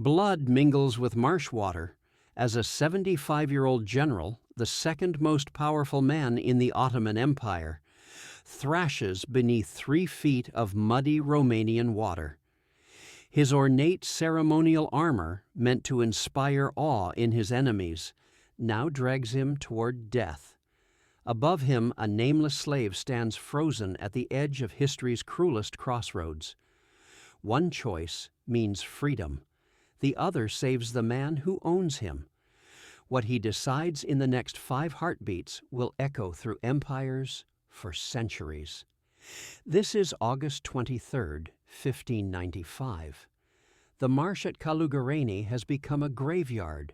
blood mingles with marsh water as a 75-year-old general, the second most powerful man in the Ottoman Empire, thrashes beneath 3 feet of muddy Romanian water. His ornate ceremonial armor, meant to inspire awe in his enemies, now drags him toward death. Above him, a nameless slave stands frozen at the edge of history's cruelest crossroads. One choice means freedom. The other saves the man who owns him. What he decides in the next 5 heartbeats will echo through empires for centuries. This is August 23rd, 1595. The marsh at Călugăreni has become a graveyard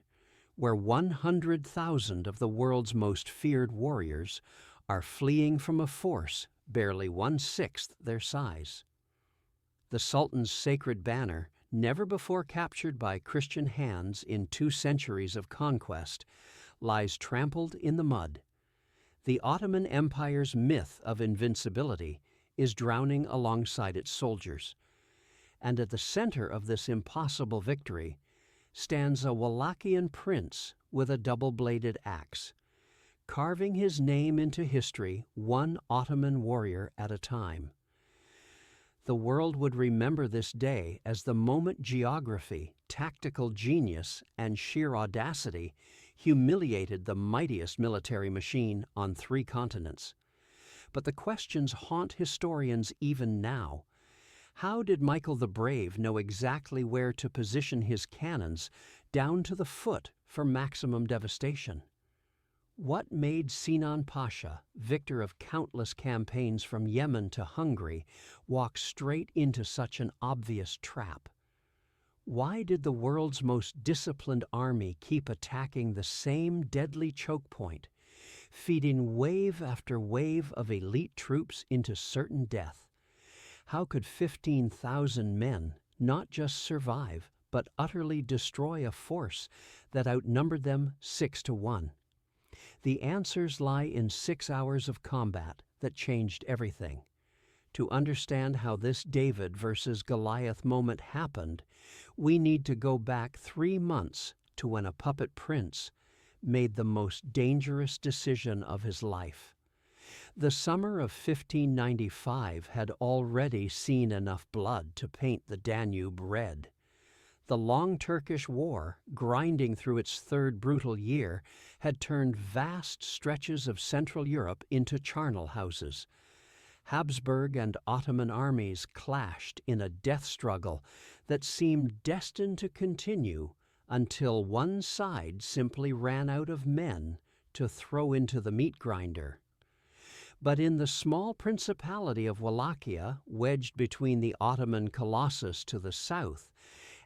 where 100,000 of the world's most feared warriors are fleeing from a force barely 1/6 their size. The Sultan's sacred banner, never before captured by Christian hands in 2 centuries of conquest, lies trampled in the mud. The Ottoman Empire's myth of invincibility is drowning alongside its soldiers. And at the center of this impossible victory stands a Wallachian prince with a double-bladed axe, carving his name into history one Ottoman warrior at a time. The world would remember this day as the moment geography, tactical genius, and sheer audacity humiliated the mightiest military machine on 3 continents. But the questions haunt historians even now. How did Michael the Brave know exactly where to position his cannons down to the foot for maximum devastation? What made Sinan Pasha, victor of countless campaigns from Yemen to Hungary, walk straight into such an obvious trap? Why did the world's most disciplined army keep attacking the same deadly choke point, feeding wave after wave of elite troops into certain death? How could 15,000 men not just survive, but utterly destroy a force that outnumbered them 6-1? The answers lie in 6 hours of combat that changed everything. To understand how this David versus Goliath moment happened, we need to go back 3 months to when a puppet prince made the most dangerous decision of his life. The summer of 1595 had already seen enough blood to paint the Danube red. The long Turkish War, grinding through its 3rd brutal year, had turned vast stretches of Central Europe into charnel houses. Habsburg and Ottoman armies clashed in a death struggle that seemed destined to continue until one side simply ran out of men to throw into the meat grinder. But in the small principality of Wallachia, wedged between the Ottoman Colossus to the south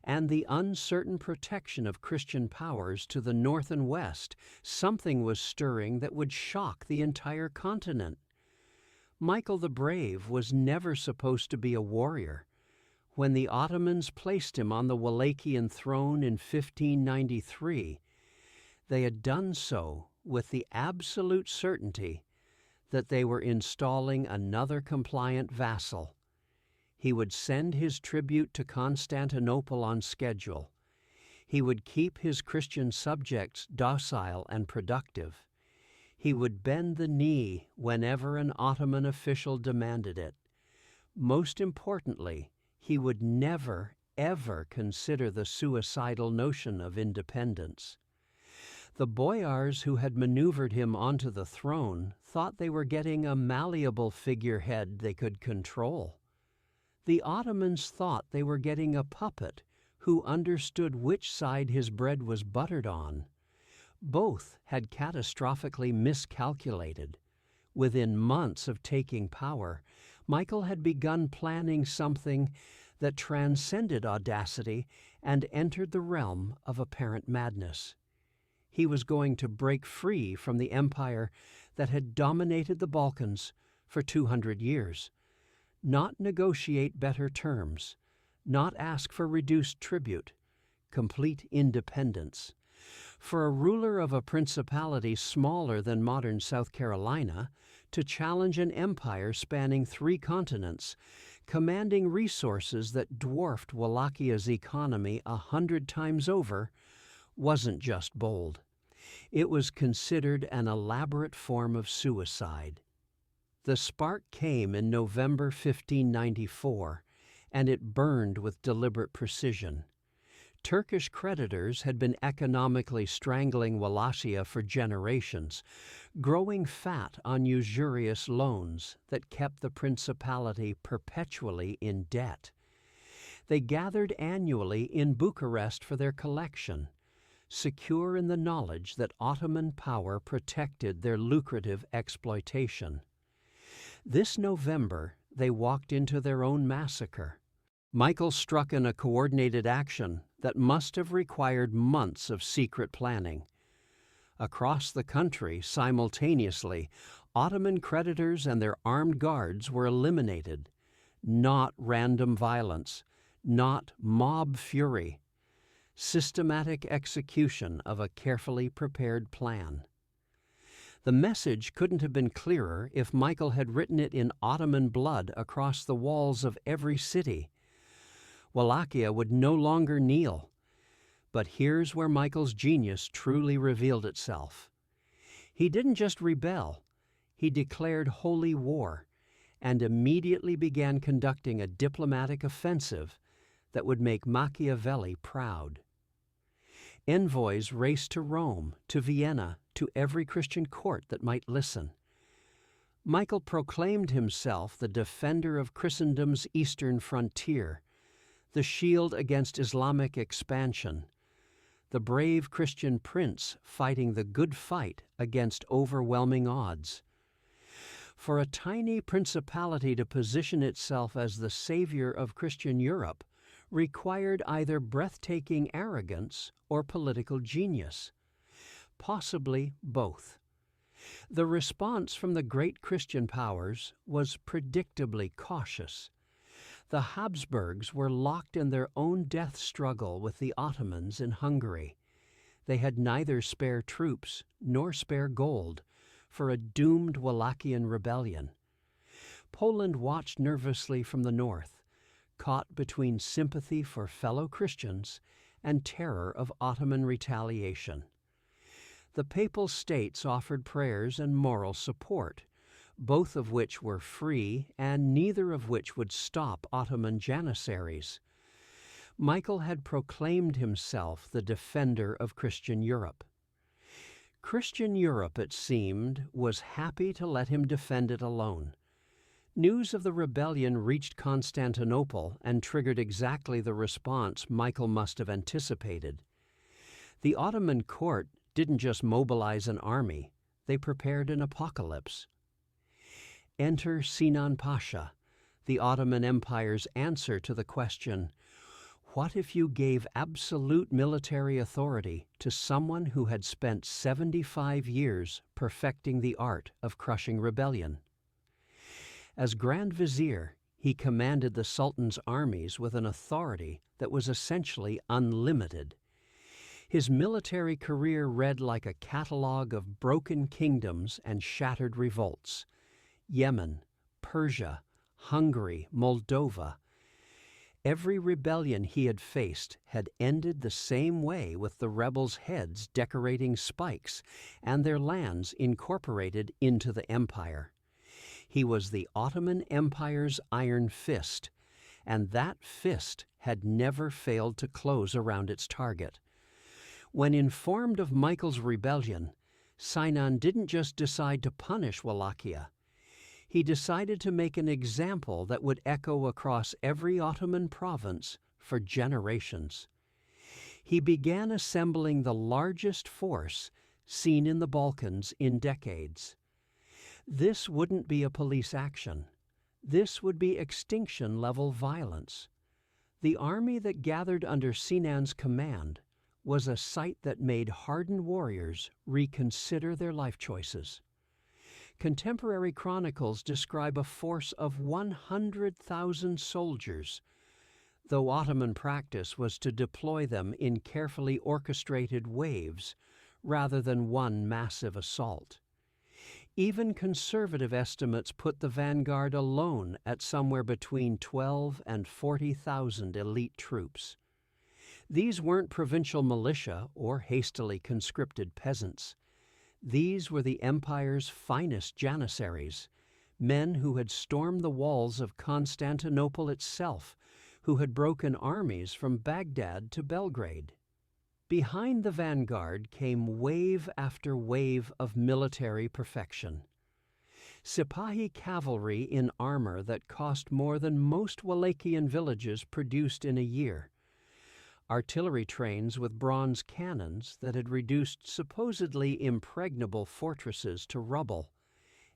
and the uncertain protection of Christian powers to the north and west, something was stirring that would shock the entire continent. Michael the Brave was never supposed to be a warrior. When the Ottomans placed him on the Wallachian throne in 1593, they had done so with the absolute certainty that they were installing another compliant vassal. He would send his tribute to Constantinople on schedule. He would keep his Christian subjects docile and productive. He would bend the knee whenever an Ottoman official demanded it. Most importantly, he would never, ever consider the suicidal notion of independence. The boyars who had maneuvered him onto the throne thought they were getting a malleable figurehead they could control. The Ottomans thought they were getting a puppet who understood which side his bread was buttered on. Both had catastrophically miscalculated. Within months of taking power, Michael had begun planning something that transcended audacity and entered the realm of apparent madness. He was going to break free from the empire that had dominated the Balkans for 200 years. Not negotiate better terms, not ask for reduced tribute, complete independence. For a ruler of a principality smaller than modern South Carolina to challenge an empire spanning 3 continents, commanding resources that dwarfed Wallachia's economy 100 times over, wasn't just bold. It was considered an elaborate form of suicide. The spark came in November 1594, and it burned with deliberate precision. Turkish creditors had been economically strangling Wallachia for generations, growing fat on usurious loans that kept the principality perpetually in debt. They gathered annually in Bucharest for their collection, secure in the knowledge that Ottoman power protected their lucrative exploitation. This November, they walked into their own massacre. Michael struck in a coordinated action that must have required months of secret planning. Across the country, simultaneously, Ottoman creditors and their armed guards were eliminated. Not random violence, not mob fury. Systematic execution of a carefully prepared plan. The message couldn't have been clearer if Michael had written it in Ottoman blood across the walls of every city. Wallachia would no longer kneel. But here's where Michael's genius truly revealed itself. He didn't just rebel, he declared holy war and immediately began conducting a diplomatic offensive that would make Machiavelli proud. Envoys raced to Rome, to Vienna, to every Christian court that might listen. Michael proclaimed himself the defender of Christendom's eastern frontier, the shield against Islamic expansion, the brave Christian prince fighting the good fight against overwhelming odds. For a tiny principality to position itself as the savior of Christian Europe required either breathtaking arrogance or political genius, possibly both. The response from the great Christian powers was predictably cautious. The Habsburgs were locked in their own death struggle with the Ottomans in Hungary. They had neither spare troops nor spare gold for a doomed Wallachian rebellion. Poland watched nervously from the north, caught between sympathy for fellow Christians and terror of Ottoman retaliation. The Papal States offered prayers and moral support, both of which were free and neither of which would stop Ottoman janissaries. Michael had proclaimed himself the defender of Christian Europe. Christian Europe, it seemed, was happy to let him defend it alone. News of the rebellion reached Constantinople and triggered exactly the response Michael must have anticipated. The Ottoman court didn't just mobilize an army, they prepared an apocalypse. Enter Sinan Pasha, the Ottoman Empire's answer to the question, what if you gave absolute military authority to someone who had spent 75 years perfecting the art of crushing rebellion? As Grand Vizier, he commanded the Sultan's armies with an authority that was essentially unlimited. His military career read like a catalogue of broken kingdoms and shattered revolts. Yemen, Persia, Hungary, Moldova. Every rebellion he had faced had ended the same way, with the rebels' heads decorating spikes and their lands incorporated into the empire. He was the Ottoman Empire's iron fist, and that fist had never failed to close around its target. When informed of Michael's rebellion, Sinan didn't just decide to punish Wallachia. He decided to make an example that would echo across every Ottoman province for generations. He began assembling the largest force seen in the Balkans in decades. This wouldn't be a police action. This would be extinction-level violence. The army that gathered under Sinan's command was a sight that made hardened warriors reconsider their life choices. Contemporary chronicles describe a force of 100,000 soldiers, though Ottoman practice was to deploy them in carefully orchestrated waves rather than one massive assault. Even conservative estimates put the vanguard alone at somewhere between 12 and 40,000 elite troops. These weren't provincial militia or hastily conscripted peasants. These were the empire's finest janissaries, men who had stormed the walls of Constantinople itself, who had broken armies from Baghdad to Belgrade. Behind the vanguard came wave after wave of military perfection. Sipahi cavalry in armor that cost more than most Wallachian villages produced in a year. Artillery trains with bronze cannons that had reduced supposedly impregnable fortresses to rubble.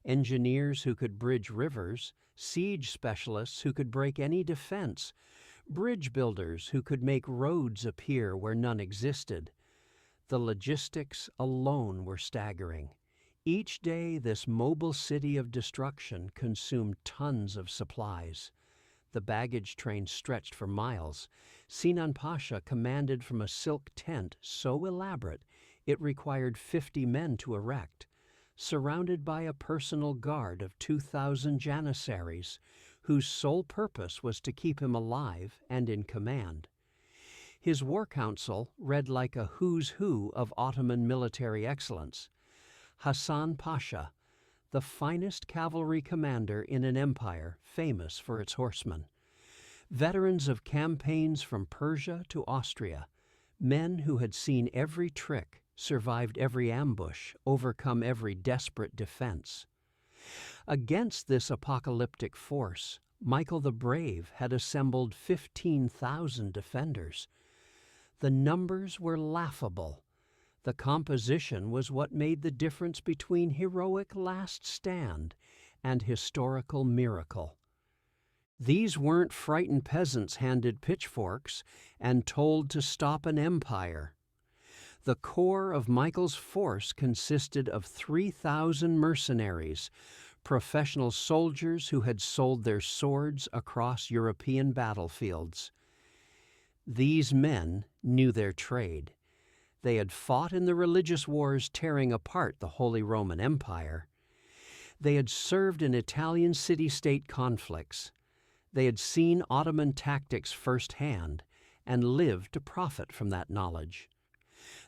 Engineers who could bridge rivers, siege specialists who could break any defense, bridge builders who could make roads appear where none existed. The logistics alone were staggering. Each day this mobile city of destruction consumed tons of supplies. The baggage train stretched for miles. Sinan Pasha commanded from a silk tent so elaborate it required 50 men to erect, surrounded by a personal guard of 2,000 janissaries, whose sole purpose was to keep him alive and in command. His war council read like a who's who of Ottoman military excellence. Hasan Pasha, the finest cavalry commander in an empire famous for its horsemen. Veterans of campaigns from Persia to Austria, men who had seen every trick, survived every ambush, overcome every desperate defense. Against this apocalyptic force, Michael the Brave had assembled 15,000 defenders. The numbers were laughable. The composition was what made the difference between heroic last stand and historical miracle. These weren't frightened peasants handed pitchforks and told to stop an empire. The core of Michael's force consisted of 3,000 mercenaries, professional soldiers who had sold their swords across European battlefields. These men knew their trade. They had fought in the religious wars tearing apart the Holy Roman Empire. They had served in Italian city-state conflicts. They had seen Ottoman tactics firsthand and lived to profit from that knowledge.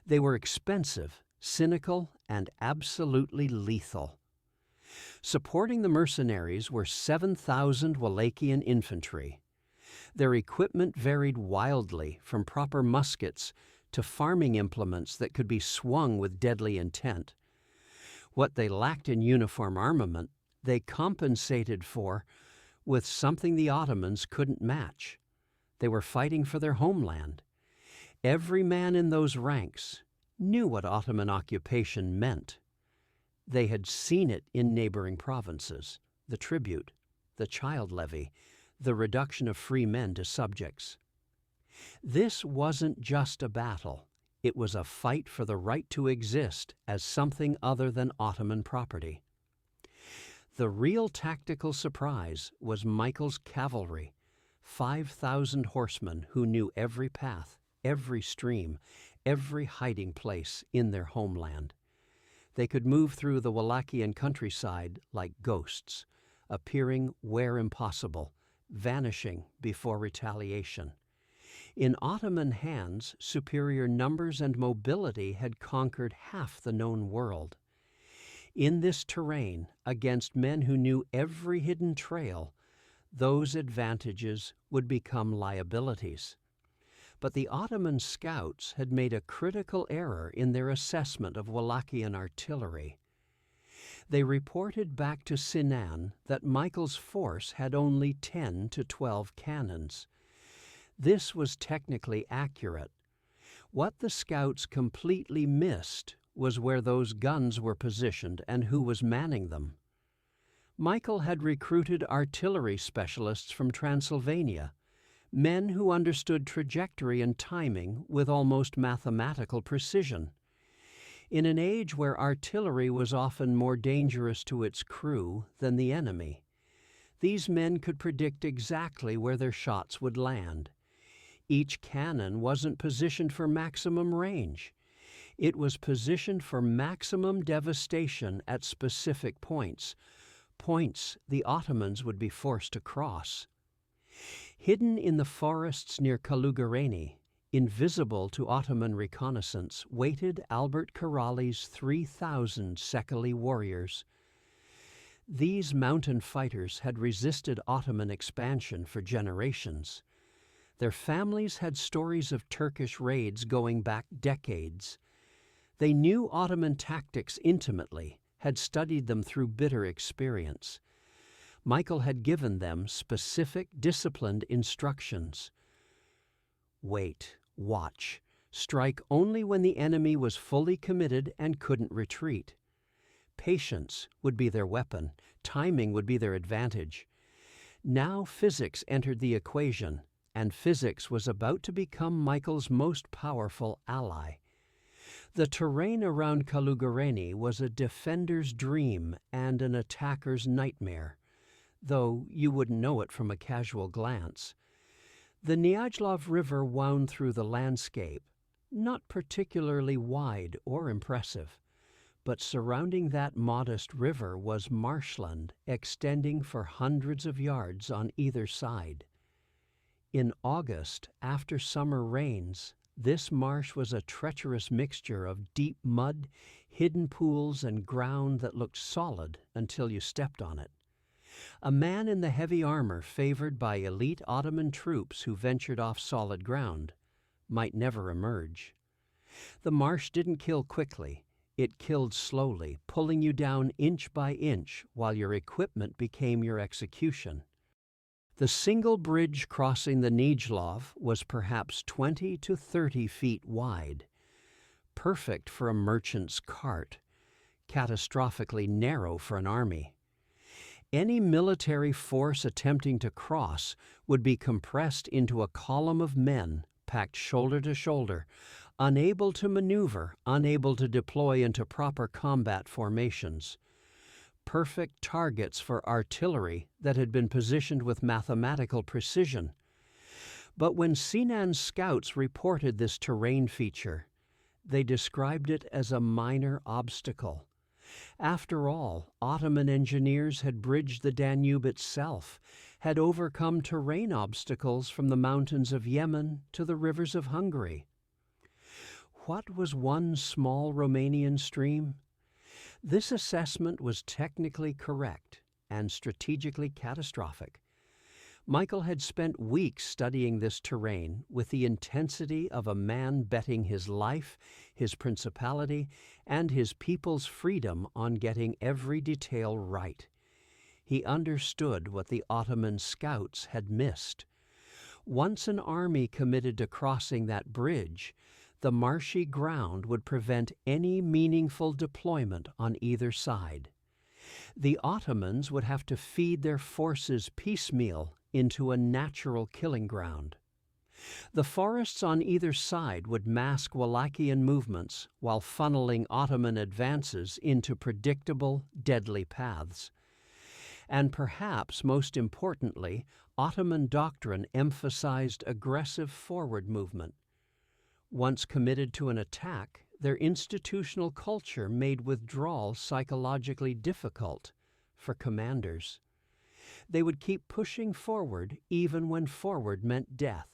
They were expensive, cynical, and absolutely lethal. Supporting the mercenaries were 7,000 Wallachian infantry. Their equipment varied wildly from proper muskets to farming implements that could be swung with deadly intent. What they lacked in uniform armament, they compensated for with something the Ottomans couldn't match. They were fighting for their homeland. Every man in those ranks knew what Ottoman occupation meant. They had seen it in neighboring provinces, the tribute, the child levy, the reduction of free men to subjects. This wasn't just a battle. It was a fight for the right to exist as something other than Ottoman property. The real tactical surprise was Michael's cavalry, 5,000 horsemen who knew every path, every stream, every hiding place in their homeland. They could move through the Wallachian countryside like ghosts, appearing where impossible, vanishing before retaliation. In Ottoman hands, superior numbers and mobility had conquered half the known world. In this terrain, against men who knew every hidden trail, those advantages would become liabilities. But the Ottoman scouts had made a critical error in their assessment of Wallachian artillery. They reported back to Sinan that Michael's force had only 10 to 12 cannons. This was technically accurate. What the scouts completely missed was where those guns were positioned and who was manning them. Michael had recruited artillery specialists from Transylvania, men who understood trajectory and timing with almost mathematical precision. In an age where artillery was often more dangerous to its crew than the enemy, these men could predict exactly where their shots would land. Each cannon wasn't positioned for maximum range. It was positioned for maximum devastation at specific points, points the Ottomans would be forced to cross. Hidden in the forests near Călugăreni, invisible to Ottoman reconnaissance, waited Albert Karalis' 3,000 Sekeli warriors. These mountain fighters had resisted Ottoman expansion for generations. Their families had stories of Turkish raids going back decades. They knew Ottoman tactics intimately, had studied them through bitter experience. Michael had given them specific, disciplined instructions. Wait, watch, strike only when the enemy was fully committed and couldn't retreat. Patience would be their weapon, timing would be their advantage. Now physics entered the equation, and physics was about to become Michael's most powerful ally. The terrain around Călugăreni was a defender's dream and an attacker's nightmare, though you wouldn't know it from a casual glance. The Neajlov River wound through the landscape, not particularly wide or impressive, but surrounding that modest river was marshland extending for hundreds of yards on either side. In August, after summer rains, this marsh was a treacherous mixture of deep mud, hidden pools, and ground that looked solid until you stepped on it. A man in the heavy armor favored by elite Ottoman troops who ventured off solid ground might never emerge. The marsh didn't kill quickly. It killed slowly, pulling you down inch by inch while your equipment became your execution. The single bridge crossing the Neajlov was perhaps 20 to 30 feet wide, perfect for a merchant's cart, catastrophically narrow for an army. Any military force attempting to cross would be compressed into a column of men packed shoulder to shoulder, unable to maneuver, unable to deploy into proper combat formations. Perfect targets for artillery that had been positioned with mathematical precision. But when Sinan's scouts reported this terrain feature, they described it as a minor obstacle. After all, Ottoman engineers had bridged the Danube itself, had overcome terrain obstacles from the mountains of Yemen to the rivers of Hungary. What was one small Romanian stream? This assessment was technically correct and strategically catastrophic. Michael had spent weeks studying this terrain with the intensity of a man betting his life, his principality, and his people's freedom on getting every detail right. He understood what the Ottoman scouts had missed. Once an army committed to crossing that bridge, the marshy ground would prevent any meaningful deployment on either side. The Ottomans would have to feed their forces piecemeal into a natural killing ground. The forests on either side would mask Wallachian movements while funneling Ottoman advances into predictable, deadly paths. And perhaps most importantly, Ottoman doctrine emphasized aggressive forward movement. Once committed to an attack, their institutional culture made withdrawal psychologically difficult for commanders. They would keep pushing forward even when forward meant death.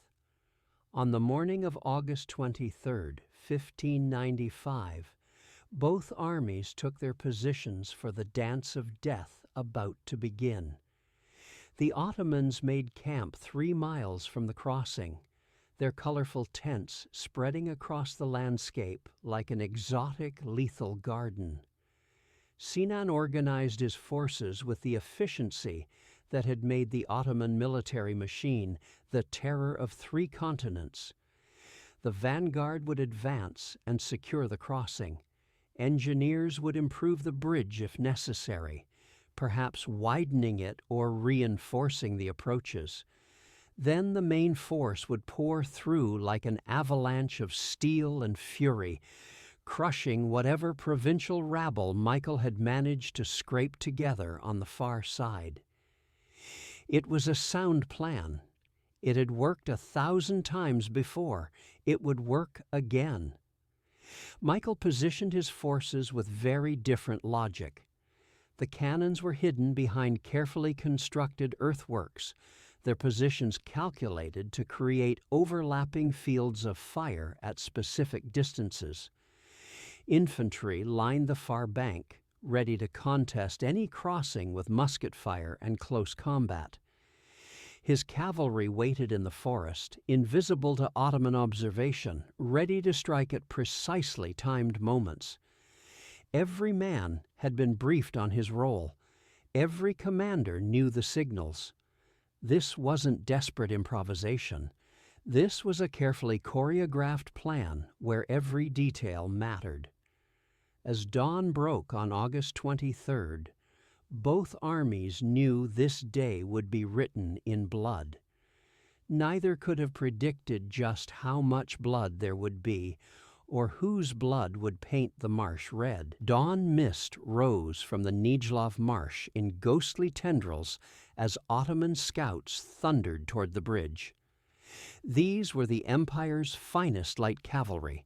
On the morning of August 23, 1595, both armies took their positions for the dance of death about to begin. The Ottomans made camp 3 miles from the crossing, their colorful tents spreading across the landscape like an exotic, lethal garden. Sinan organized his forces with the efficiency that had made the Ottoman military machine the terror of 3 continents. The vanguard would advance and secure the crossing. Engineers would improve the bridge if necessary, perhaps widening it or reinforcing the approaches. Then the main force would pour through like an avalanche of steel and fury, crushing whatever provincial rabble Michael had managed to scrape together on the far side. It was a sound plan. It had worked 1,000 times before. It would work again. Michael positioned his forces with very different logic. The cannons were hidden behind carefully constructed earthworks, their positions calculated to create overlapping fields of fire at specific distances. Infantry lined the far bank, ready to contest any crossing with musket fire and close combat. His cavalry waited in the forest, invisible to Ottoman observation, ready to strike at precisely timed moments. Every man had been briefed on his role. Every commander knew the signals. This wasn't desperate improvisation. This was a carefully choreographed plan where every detail mattered. As dawn broke on August 23rd, both armies knew this day would be written in blood. Neither could have predicted just how much blood there would be, or whose blood would paint the marsh red. Dawn mist rose from the Neajlov marsh in ghostly tendrils as Ottoman scouts thundered toward the bridge. These were the Empire's finest light cavalry,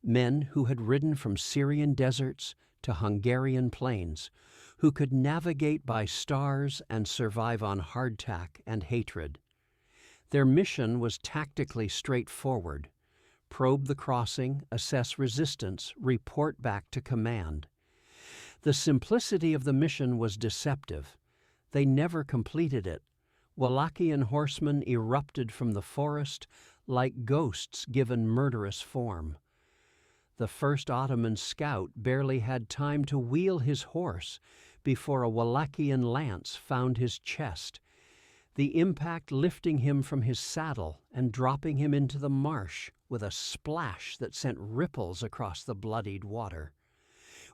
men who had ridden from Syrian deserts to Hungarian plains, who could navigate by stars and survive on hardtack and hatred. Their mission was tactically straightforward: probe the crossing, assess resistance, report back to command. The simplicity of the mission was deceptive. They never completed it. Wallachian horsemen erupted from the forest like ghosts given murderous form. The first Ottoman scout barely had time to wheel his horse before a Wallachian lance found his chest, the impact lifting him from his saddle and dropping him into the marsh with a splash that sent ripples across the bloodied water.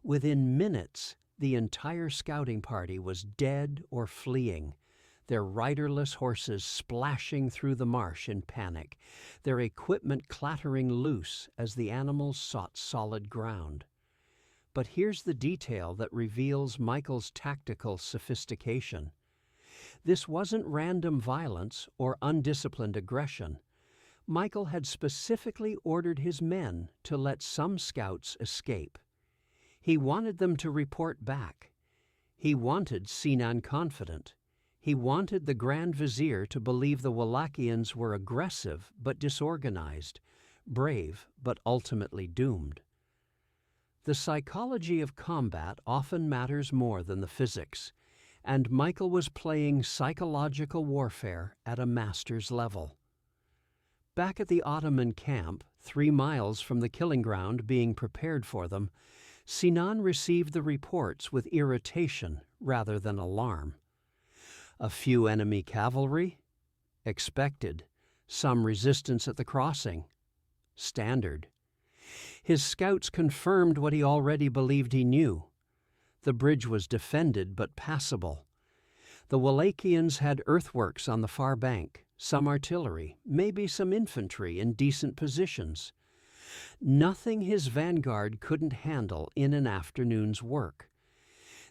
Within minutes, the entire scouting party was dead or fleeing, their riderless horses splashing through the marsh in panic, their equipment clattering loose as the animals sought solid ground. But here's the detail that reveals Michael's tactical sophistication. This wasn't random violence or undisciplined aggression. Michael had specifically ordered his men to let some scouts escape. He wanted them to report back. He wanted Sinan confident. He wanted the Grand Vizier to believe the Wallachians were aggressive but disorganized, brave but ultimately doomed. The psychology of combat often matters more than the physics, and Michael was playing psychological warfare at a master's level. Back at the Ottoman camp, 3 miles from the killing ground being prepared for them, Sinan received the reports with irritation rather than alarm. A few enemy cavalry? Expected. Some resistance at the crossing? Standard. His scouts confirmed what he already believed he knew. The bridge was defended but passable. The Wallachians had earthworks on the far bank, some artillery, maybe some infantry in decent positions. Nothing his vanguard couldn't handle in an afternoon's work.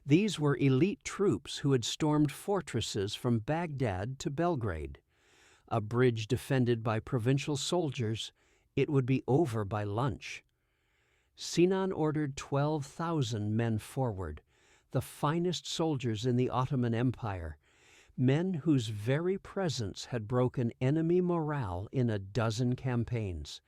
These were elite troops who had stormed fortresses from Baghdad to Belgrade. A bridge defended by provincial soldiers, it would be over by lunch. Sinan ordered 12,000 men forward, the finest soldiers in the Ottoman Empire, men whose very presence had broken enemy morale in a dozen campaigns.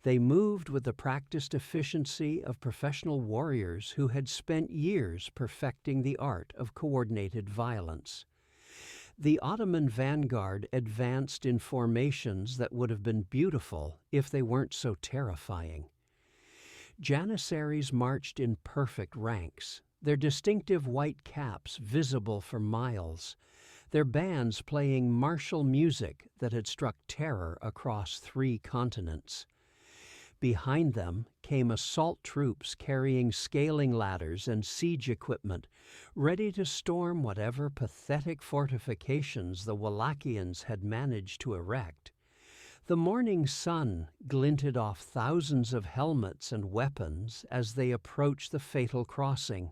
They moved with the practiced efficiency of professional warriors who had spent years perfecting the art of coordinated violence. The Ottoman vanguard advanced in formations that would have been beautiful if they weren't so terrifying. Janissaries marched in perfect ranks, their distinctive white caps visible for miles, their bands playing martial music that had struck terror across 3 continents. Behind them came assault troops carrying scaling ladders and siege equipment, ready to storm whatever pathetic fortifications the Wallachians had managed to erect. The morning sun glinted off thousands of helmets and weapons as they approached the fatal crossing,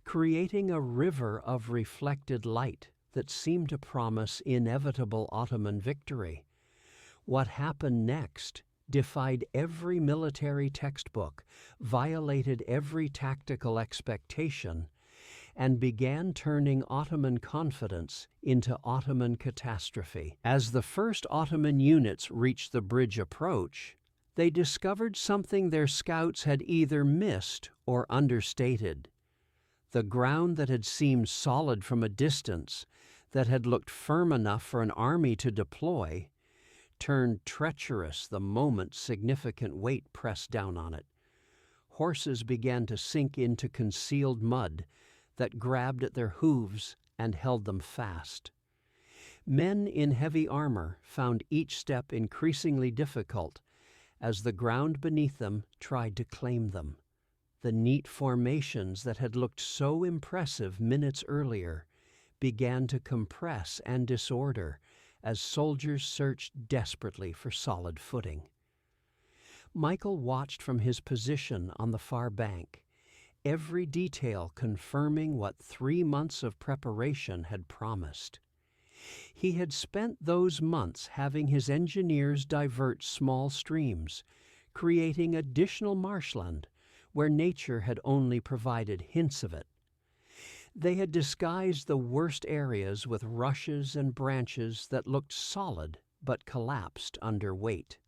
creating a river of reflected light that seemed to promise inevitable Ottoman victory. What happened next defied every military textbook, violated every tactical expectation, and began turning Ottoman confidence into Ottoman catastrophe. As the first Ottoman units reached the bridge approach, they discovered something their scouts had either missed or understated. The ground that had seemed solid from a distance, that had looked firm enough for an army to deploy, turned treacherous the moment significant weight pressed down on it. Horses began to sink into concealed mud that grabbed at their hooves and held them fast. Men in heavy armor found each step increasingly difficult as the ground beneath them tried to claim them. The neat formations that had looked so impressive minutes earlier began to compress and disorder as soldiers searched desperately for solid footing. Michael watched from his position on the far bank, every detail confirming what 3 months of preparation had promised. He had spent those months having his engineers divert small streams, creating additional marshland where nature had only provided hints of it. They had disguised the worst areas with rushes and branches that looked solid but collapsed under weight.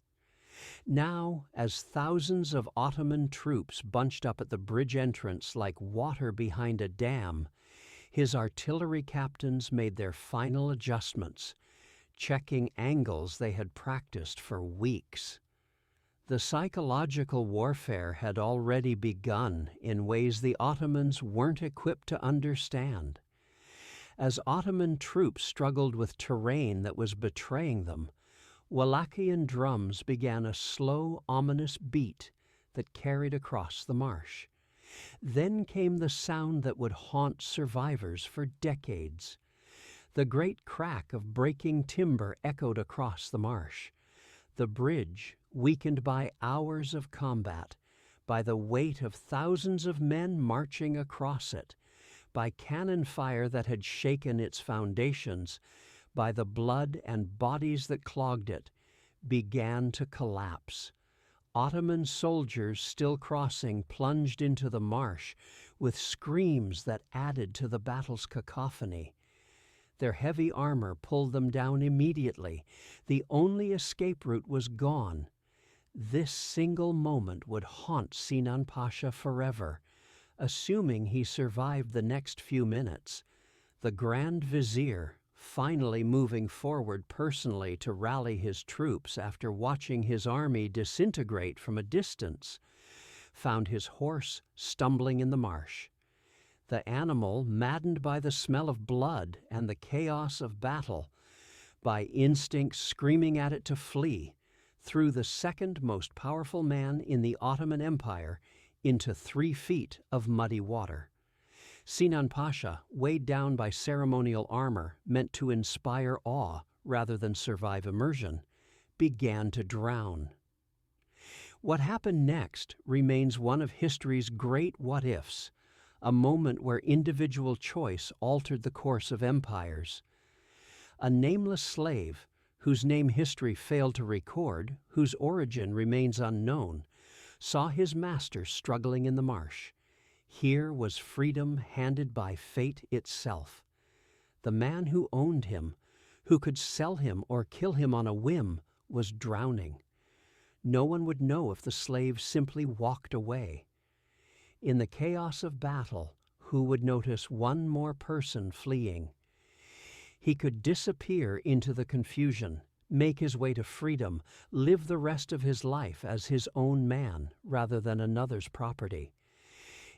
Now, as thousands of Ottoman troops bunched up at the bridge entrance like water behind a dam, his artillery captains made their final adjustments, checking angles they had practiced for weeks. The psychological warfare had already begun in ways the Ottomans weren't equipped to understand. As Ottoman troops struggled with terrain that was betraying them, Wallachian drums began a slow, ominous beat that carried across the marsh. Then came the sound that would haunt survivors for decades. The great crack of breaking timber echoed across the marsh. The bridge, weakened by hours of combat, by the weight of thousands of men marching across it, by cannon fire that had shaken its foundations, by the blood and bodies that clogged it, began to collapse. Ottoman soldiers still crossing plunged into the marsh with screams that added to the battle's cacophony. Their heavy armor pulled them down immediately. The only escape route was gone. This single moment would haunt Sinan Pasha forever, assuming he survived the next few minutes. The Grand Vizier, finally moving forward personally to rally his troops after watching his army disintegrate from a distance, found his horse stumbling in the marsh. The animal, maddened by the smell of blood and the chaos of battle, by instinct screaming at it to flee, threw the second most powerful man in the Ottoman Empire into 3 feet of muddy water. Sinan Pasha, weighed down by ceremonial armor meant to inspire awe rather than survive immersion, began to drown. What happened next remains one of history's great what-ifs, a moment where individual choice altered the course of empires. A nameless slave, whose name history failed to record, whose origin remains unknown, saw his master struggling in the marsh. Here was freedom handed by fate itself. The man who owned him, who could sell him or kill him on a whim, was drowning. No one would know if the slave simply walked away. In the chaos of battle, who would notice one more person fleeing? He could disappear into the confusion, make his way to freedom, live the rest of his life as his own man rather than another's property.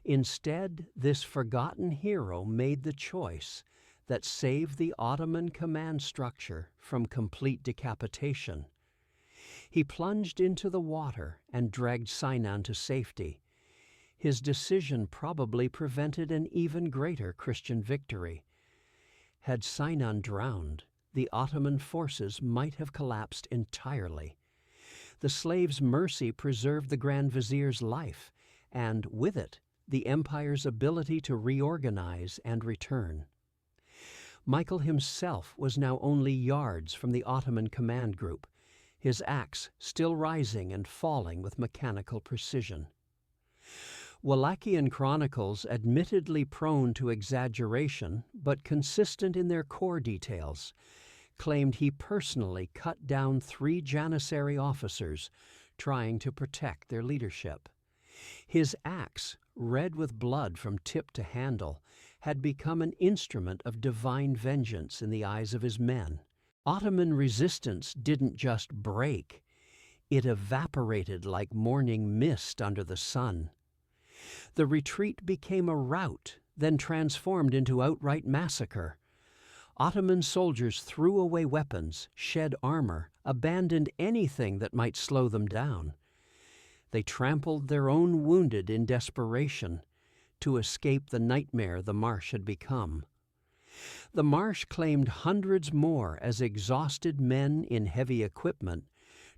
Instead, this forgotten hero made the choice that saved the Ottoman command structure from complete decapitation. He plunged into the water and dragged Sinan to safety. His decision probably prevented an even greater Christian victory. Had Sinan drowned, the Ottoman forces might have collapsed entirely. The slave's mercy preserved the Grand Vizier's life, and with it, the empire's ability to reorganize and return. Michael himself was now only yards from the Ottoman command group, his axe still rising and falling with mechanical precision. Wallachian chronicles, admittedly prone to exaggeration but consistent in their core details, claimed he personally cut down 3 Janissary officers trying to protect their leadership. His axe, red with blood from tip to handle, had become an instrument of divine vengeance in the eyes of his men. Ottoman resistance didn't just break, it evaporated like morning mist under the sun. The retreat became a rout, then transformed into outright massacre. Ottoman soldiers threw away weapons, shed armor, abandoned anything that might slow them down. They trampled their own wounded in desperation to escape the nightmare the marsh had become. The marsh claimed hundreds more as exhausted men in heavy equipment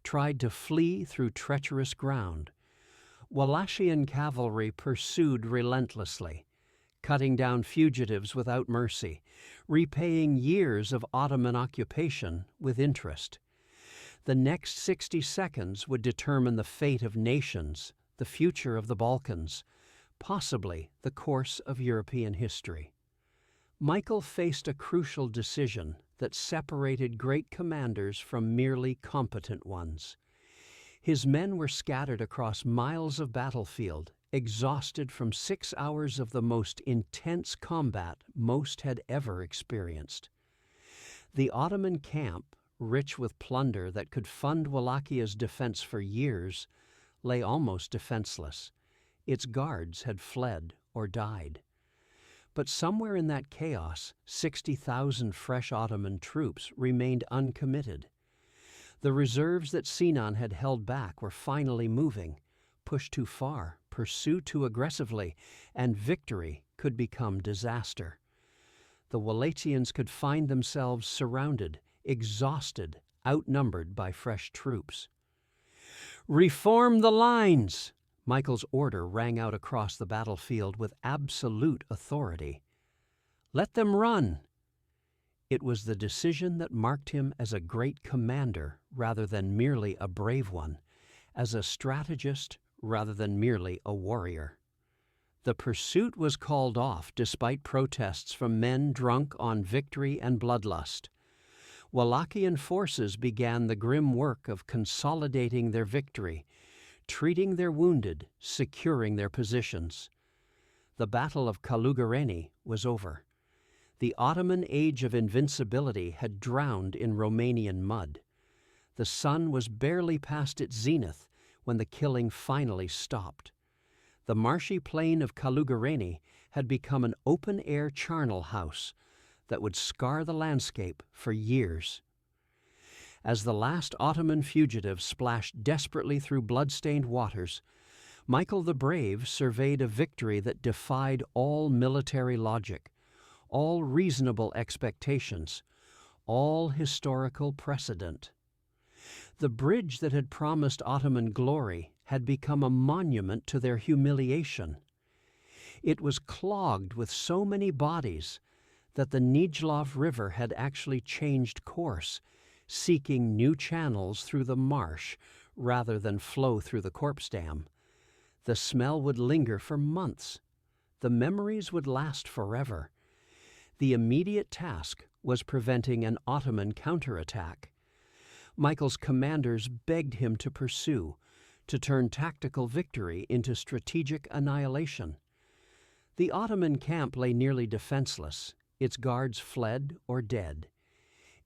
tried to flee through treacherous ground. Wallachian cavalry pursued relentlessly, cutting down fugitives without mercy, repaying years of Ottoman occupation with interest. The next 60 seconds would determine the fate of nations, the future of the Balkans, possibly the course of European history. Michael faced a crucial decision that separated great commanders from merely competent ones. His men were scattered across miles of battlefield, exhausted from 6 hours of the most intense combat most had ever experienced. The Ottoman camp, rich with plunder that could fund Wallachia's defense for years, lay almost defenseless. Its guards had fled or died. But somewhere in that chaos, 60,000 fresh Ottoman troops remained uncommitted. The reserves that Sinan had held back were finally moving. Push too far, pursue too aggressively, and victory could become disaster. The Wallachians could find themselves surrounded, exhausted, outnumbered by fresh troops. "Reform the lines!" Michael's order rang out across the battlefield with absolute authority. "Let them run!" It was the decision that marked him as a great commander rather than merely a brave one, as a strategist rather than merely a warrior. The pursuit was called off despite protests from men drunk on victory and bloodlust. Wallachian forces began the grim work of consolidating their victory, treating their wounded, securing their positions. The Battle of Călugăreni was over. The Ottoman age of invincibility had drowned in Romanian mud. The sun was barely past its zenith when the killing finally stopped. The marshy plain of Călugăreni had become an open-air charnel house that would scar the landscape for years. As the last Ottoman fugitive splashed desperately through blood-stained waters, Michael the Brave surveyed a victory that defied all military logic, all reasonable expectations, all historical precedent. The bridge that had promised Ottoman glory had become a monument to their humiliation. It was clogged with so many bodies that the Neajlov River had actually changed course, seeking new channels through the marsh rather than flow through the corpse dam. The smell would linger for months. The memories would last forever. The immediate task was preventing an Ottoman counterattack. Michael's commanders begged him to pursue, to turn tactical victory into strategic annihilation. The Ottoman camp lay nearly defenseless, its guards fled or dead.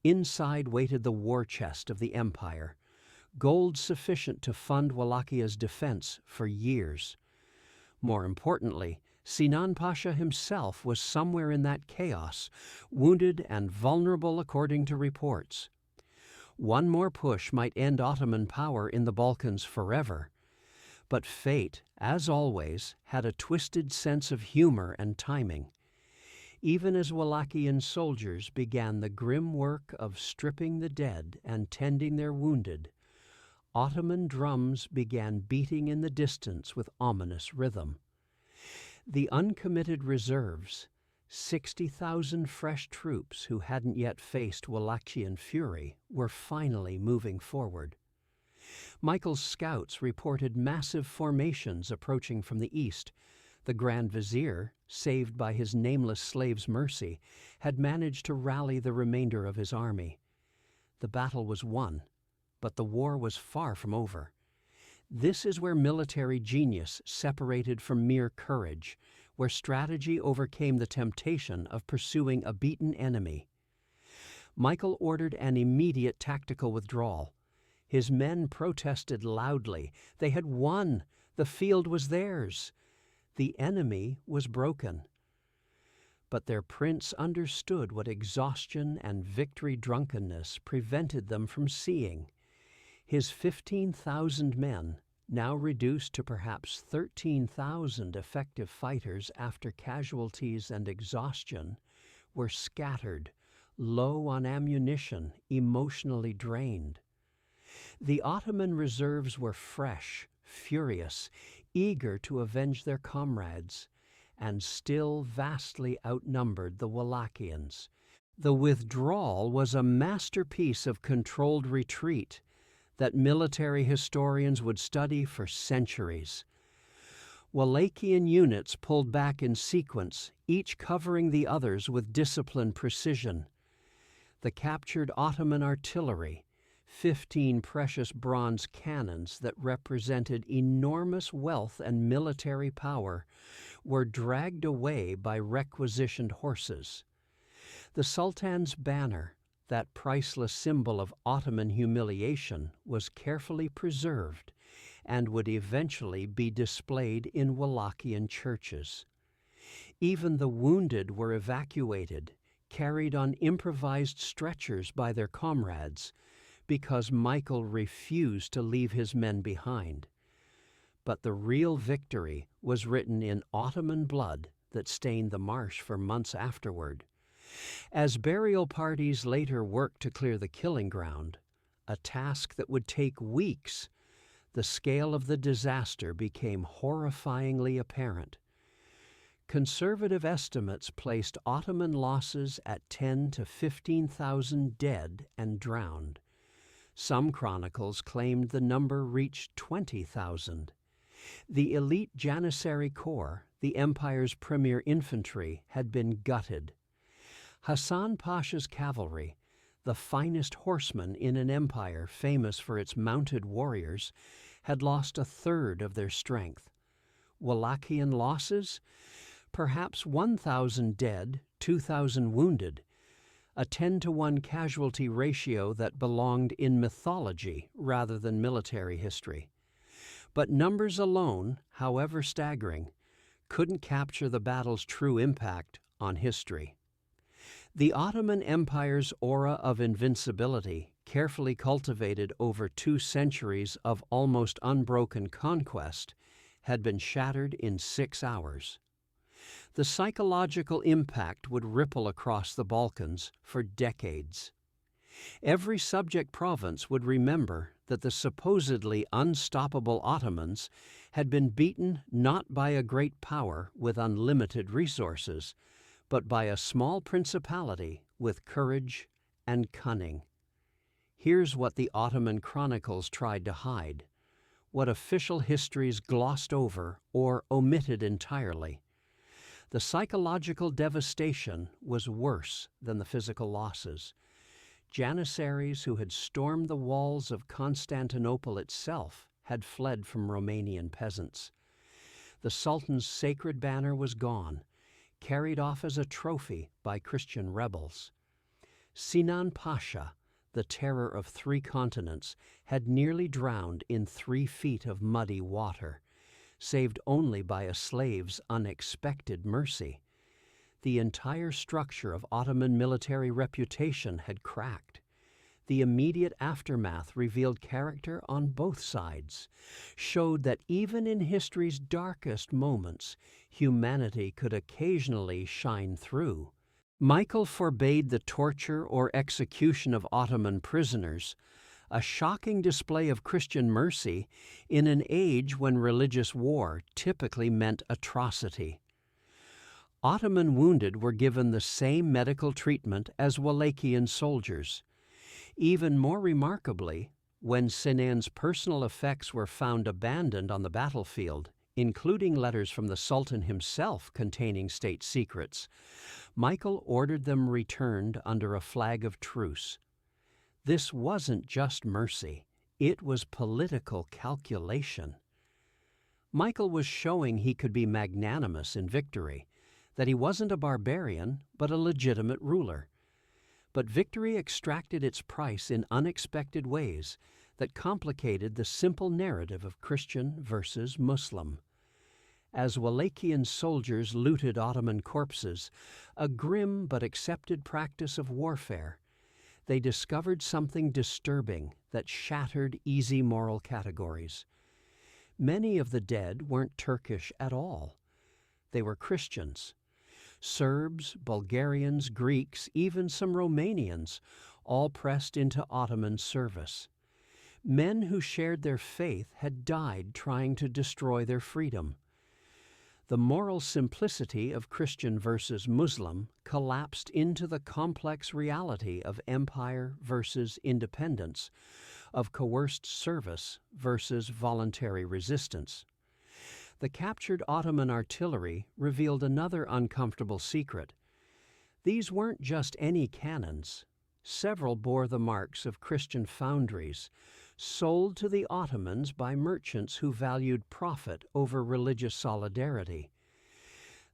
Inside waited the war chest of the empire, gold sufficient to fund Wallachia's defense for years. More importantly, Sinan Pasha himself was somewhere in that chaos, wounded and vulnerable according to reports. One more push might end Ottoman power in the Balkans forever. But fate, as always, had a twisted sense of humor and timing. Even as Wallachian soldiers began the grim work of stripping the dead and tending their wounded, Ottoman drums began beating in the distance with ominous rhythm. The uncommitted reserves, 60,000 fresh troops who hadn't yet faced Wallachian fury, were finally moving forward. Michael's scouts reported massive formations approaching from the east. The Grand Vizier, saved by his nameless slave's mercy, had managed to rally the remainder of his army. The battle was won, but the war was far from over. This is where military genius separated from mere courage, where strategy overcame the temptation of pursuing a beaten enemy. Michael ordered an immediate tactical withdrawal. His men protested loudly. They had won. The field was theirs. The enemy was broken. But their prince understood what exhaustion and victory drunkenness prevented them from seeing. His 15,000 men, now reduced to perhaps 13,000 effective fighters after casualties and exhaustion, were scattered, low on ammunition, emotionally drained. The Ottoman reserves were fresh, furious, eager to avenge their comrades, and still vastly outnumbered the Wallachians. The withdrawal was a masterpiece of controlled retreat that military historians would study for centuries. Wallachian units pulled back in sequence, each covering the others with disciplined precision. The captured Ottoman artillery, 15 precious bronze cannons that represented enormous wealth and military power, were dragged away by requisitioned horses. The Sultan's banner, that priceless symbol of Ottoman humiliation, was carefully preserved and would eventually be displayed in Wallachian churches. Even the wounded were evacuated, carried on improvised stretchers by their comrades, because Michael refused to leave his men behind. But the real victory was written in Ottoman blood that stained the marsh for months afterward. As burial parties later worked to clear the killing ground, a task that would take weeks, the scale of the disaster became horrifyingly apparent. Conservative estimates placed Ottoman losses at 10 to 15,000 dead and drowned. Some chronicles claimed the number reached 20,000. The elite Janissary Corps, the empire's premier infantry, had been gutted. Hassan Pasha's cavalry, the finest horsemen in an empire famous for its mounted warriors, had lost a third of their strength. Wallachian losses? Perhaps 1,000 dead, 2,000 wounded, a 10-to-1 casualty ratio that belonged in mythology rather than military history. But numbers alone, however staggering, couldn't capture the battle's true impact on history. The Ottoman Empire's aura of invincibility, carefully cultivated over 2 centuries of almost unbroken conquest, had been shattered in 6 hours. The psychological impact would ripple across the Balkans for decades. Every subject province would remember that the supposedly unstoppable Ottomans had been beaten not by a great power with unlimited resources, but by a small principality with courage and cunning. Here's what the Ottoman chronicles tried to hide, what official histories glossed over or omitted entirely. The psychological devastation was worse than the physical losses. Janissaries who had stormed the walls of Constantinople itself had fled from Romanian peasants. The Sultan's sacred banner was gone, carried off as a trophy by Christian rebels. Sinan Pasha, the terror of 3 continents, had nearly drowned in 3 feet of muddy water, saved only by a slave's unexpected mercy. The entire structure of Ottoman military reputation had cracked. The immediate aftermath revealed character on both sides, showed that even in history's darkest moments, humanity could occasionally shine through. Michael forbade the torture or execution of Ottoman prisoners, a shocking display of Christian mercy in an age when religious war typically meant atrocity. Ottoman wounded were given the same medical treatment as Wallachian soldiers. Even more remarkably, When Sinan's personal effects were found abandoned on the battlefield, including letters from the Sultan himself containing state secrets, Michael ordered them returned under a flag of truce. This wasn't just mercy, it was political calculation. Michael was showing he could be magnanimous in victory, that he wasn't a barbarian, but a legitimate ruler. But victory extracted its price in unexpected ways that complicated the simple narrative of Christian versus Muslim. As Wallachian soldiers looted Ottoman corpses, a grim but accepted practice of warfare, they discovered something disturbing that shattered easy moral categories. Many of the dead weren't Turkish at all. They were Christians. Serbs, Bulgarians, Greeks, even some Romanians, all pressed into Ottoman service. Men who shared their faith had died trying to destroy their freedom. The moral simplicity of Christian versus Muslim collapsed into the complex reality of empire versus independence, of coerced service versus voluntary resistance. The captured Ottoman artillery revealed another uncomfortable secret. These weren't just any cannons. Several bore the marks of Christian foundries, sold to the Ottomans by merchants who valued profit over religious solidarity.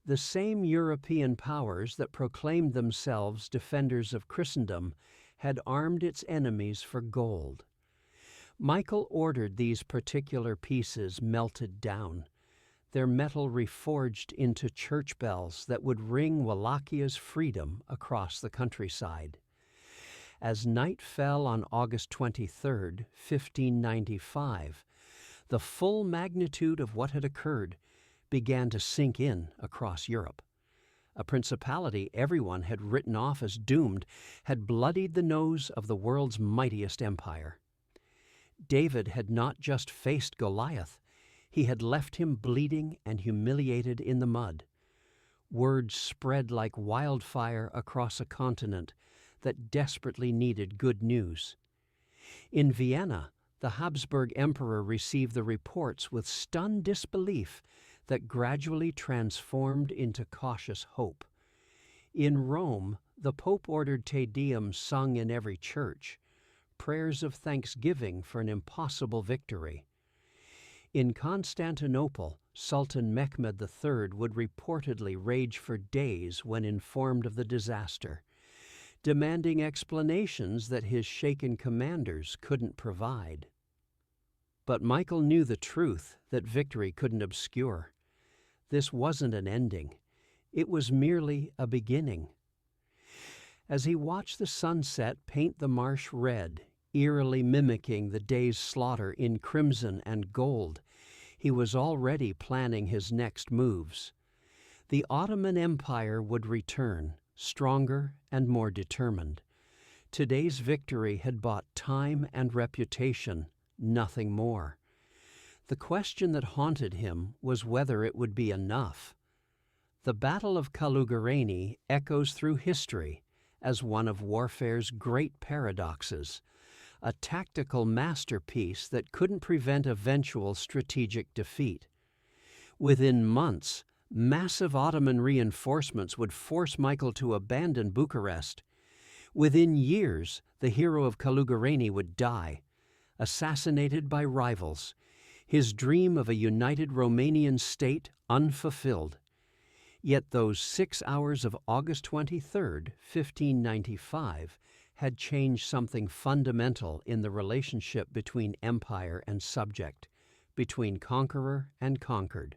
The same European powers that proclaimed themselves defenders of Christendom had armed its enemies for gold. Michael ordered these particular pieces melted down, their metal reforged into church bells that would ring Wallachia's freedom across the countryside. As night fell on August 23, 1595, the full magnitude of what had occurred began to sink in across Europe. A principality everyone had written off as doomed had bloodied the nose of the world's mightiest empire. David had not just faced Goliath, he had left him bleeding and humiliated in the mud. Word spread like wildfire across a continent that desperately needed good news. In Vienna, the Habsburg Emperor received the reports with stunned disbelief that gradually transformed into cautious hope. In Rome, the Pope ordered Te Deum sung in every church, prayers of thanksgiving for an impossible victory. In Constantinople, Sultan Mehmed III would reportedly rage for days when informed of the disaster, demanding explanations that his shaken commanders couldn't provide. But Michael knew the truth that victory couldn't obscure. This wasn't an ending. It was merely a beginning. As he watched the sunset paint the marsh red, eerily mimicking the day's slaughter in crimson and gold, he was already planning his next moves. The Ottoman Empire would return, stronger and more determined. Today's victory had bought time and reputation, nothing more. The question that haunted him was whether it would be enough. The Battle of Călugăreni echoes through history as one of warfare's great paradoxes, a tactical masterpiece that couldn't prevent eventual strategic defeat. Within months, massive Ottoman reinforcements would force Michael to abandon Bucharest. Within years, the hero of Călugăreni would die, assassinated by rivals, his dream of a united Romanian state unfulfilled. Yet those 6 hours of August 23, 1595, had changed something fundamental in the relationship between empire and subject, between conqueror and conquered.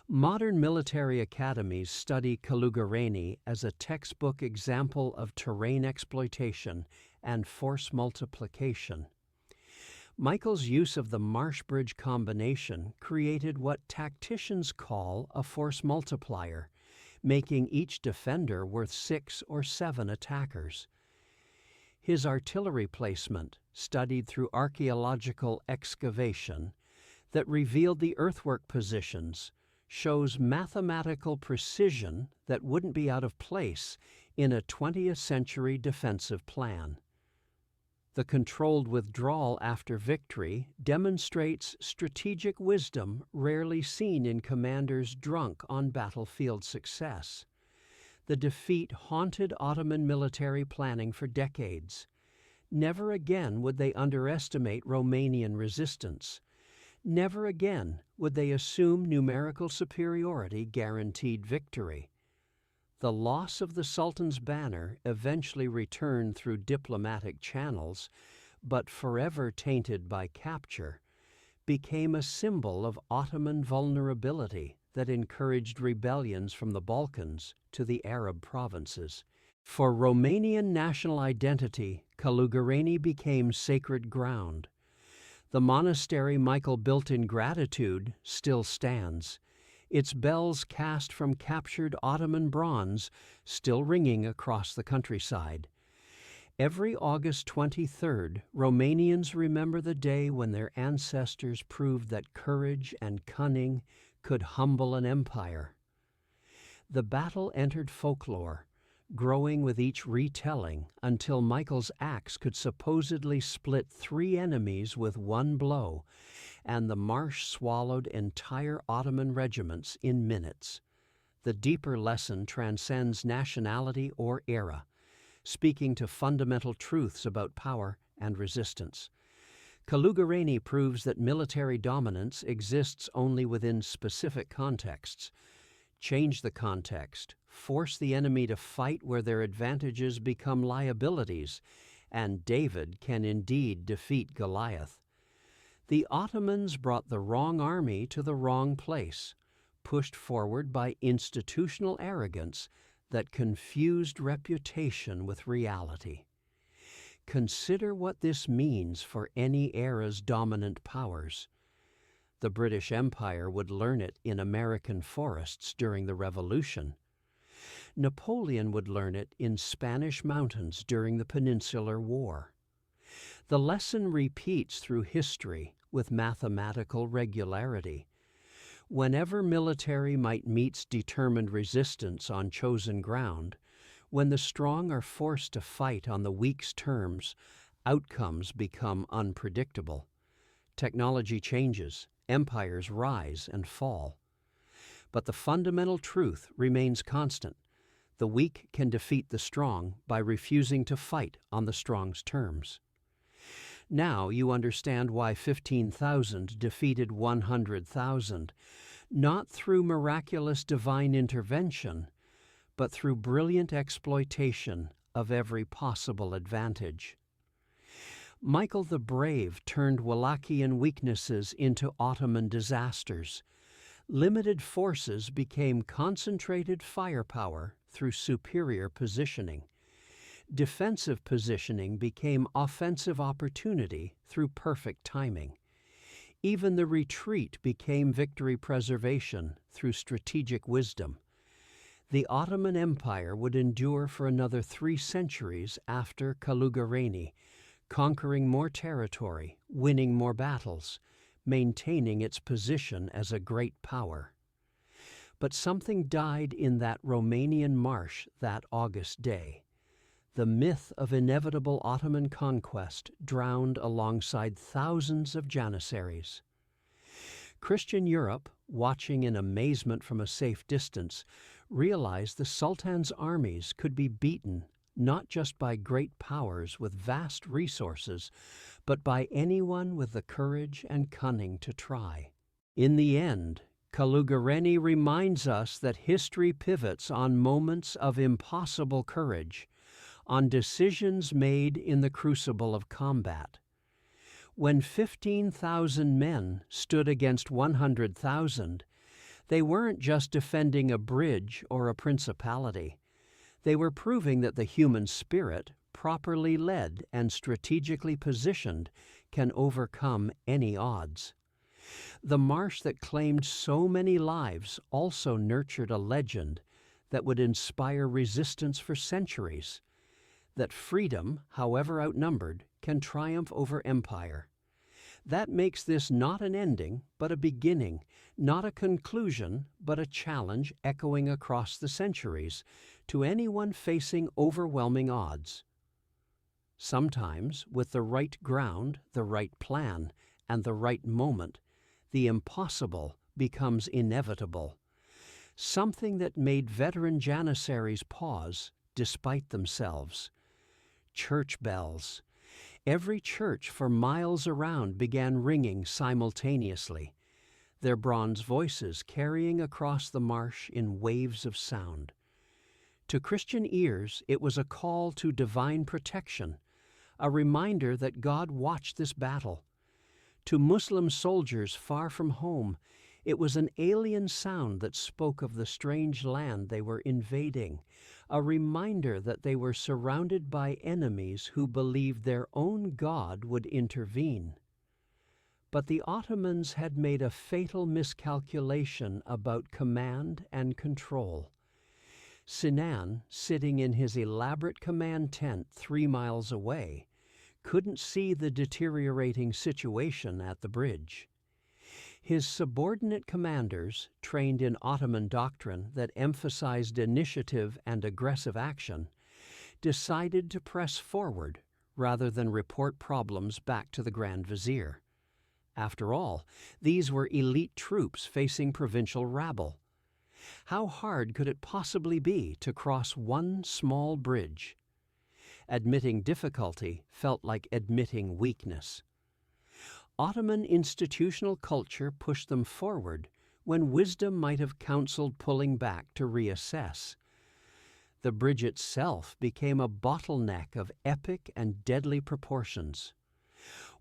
Modern military academies study Călugăreni as a textbook example of terrain exploitation and force multiplication. Michael's use of the marsh-bridge combination created what tacticians call a force multiplier, making each defender worth 6 or 7 attackers. His artillery placement, studied through archaeological excavation that revealed the earthwork positions, shows mathematical precision that wouldn't be out of place in a 20th century defensive plan. The controlled withdrawal after victory demonstrates strategic wisdom rarely seen in commanders drunk on battlefield success. The defeat haunted Ottoman military planning for decades. Never again would they underestimate Romanian resistance. Never again would they assume numerical superiority guaranteed victory. The loss of the Sultan's banner, eventually returned through diplomatic channels, but forever tainted by capture, became a symbol of Ottoman vulnerability that encouraged rebellions from the Balkans to the Arab provinces. For Romanian national identity, Călugăreni became sacred ground. The monastery Michael built in gratitude still stands, its bells cast from captured Ottoman bronze still ringing across the countryside. Every August 23rd, Romanians remember the day when their ancestors proved that courage and cunning could humble an empire. The battle entered folklore, growing with each retelling until Michael's axe could supposedly split 3 enemies with one blow, and the marsh swallowed entire Ottoman regiments in minutes. The deeper lesson transcends nationality or era, speaking to fundamental truths about power and resistance. Călugăreni proves that military dominance exists only within specific contexts. Change the context, force the enemy to fight where their advantages become liabilities, and David can indeed defeat Goliath. The Ottomans brought the wrong army to the wrong place, pushed forward by institutional arrogance that confused reputation with reality. Consider what this means for any era's dominant powers. The British Empire would learn it in American forests during the Revolution. Napoleon would learn it in Spanish mountains during the Peninsular War. The lesson repeats through history with mathematical regularity. Whenever military might meets determined resistance on chosen ground, when the strong are forced to fight on the weak's terms, outcomes become unpredictable. Technology changes, empires rise and fall. But the fundamental truth remains constant. The weak can defeat the strong by refusing to fight on the strong's terms. Now you understand why 15,000 defeated 100,000, not through miraculous divine intervention, but through brilliant exploitation of every possible advantage. Michael the Brave turned Wallachian weaknesses into Ottoman disasters. Limited forces became concentrated firepower through superior positioning. Defensive positioning became offensive opportunity through perfect timing. Even the retreat became victory preservation through strategic wisdom. The Ottoman Empire would endure for another 3 centuries after Călugăreni, conquering more territory, winning more battles, maintaining its position as a great power. But something died in that Romanian marsh that August day. The myth of inevitable Ottoman conquest drowned alongside thousands of Janissaries. Christian Europe, watching in amazement from a safe distance, realized the Sultan's armies could be beaten not just by great powers with vast resources, but by anyone with the courage and cunning to try. In the end, Călugăreni reminds us that history pivots on moments of impossible courage, on decisions made in the crucible of combat. When 15,000 men stood against 100,000, they weren't just defending a bridge or a principality. They were proving that the human spirit, properly led and strategically positioned, can overcome any odds. The marsh that claimed so many lives also nurtured a legend that would inspire resistance for centuries, that freedom, however outnumbered, can triumph over empire. That makes this not an ending, but a beginning, not a conclusion, but a challenge echoing across the centuries to anyone facing overwhelming odds. Sometimes, with the right ground, the right plan, and the right moment, the impossible becomes inevitable. Something that made veteran Janissaries pause, despite themselves. Church bells. Every church for miles around began ringing simultaneously, their bronze voices carrying across the marsh in waves of sound. To Christian ears, it was a call to divine protection, a reminder that God watched this battle. To Muslim soldiers far from home, it was an alien sound that spoke of the strange land they were invading, a reminder that they were surrounded by enemies who believed their own God would intervene. But the Ottomans had made a fatal miscalculation about command and control. Sinan, sitting in his elaborate command tent 3 miles away, couldn't see the deteriorating situation at the bridge. His subordinate commanders, trained in Ottoman doctrine that emphasized initiative and aggressive action, decided to press forward rather than report problems back to the Grand Vizier. After all, these were elite troops facing provincial rabble. How hard could it possibly be to cross one small bridge? Admitting difficulty felt like admitting weakness. Ottoman institutional culture pushed them forward when wisdom might have counseled pulling back to reassess. The bridge itself became a bottleneck of epic and deadly proportions.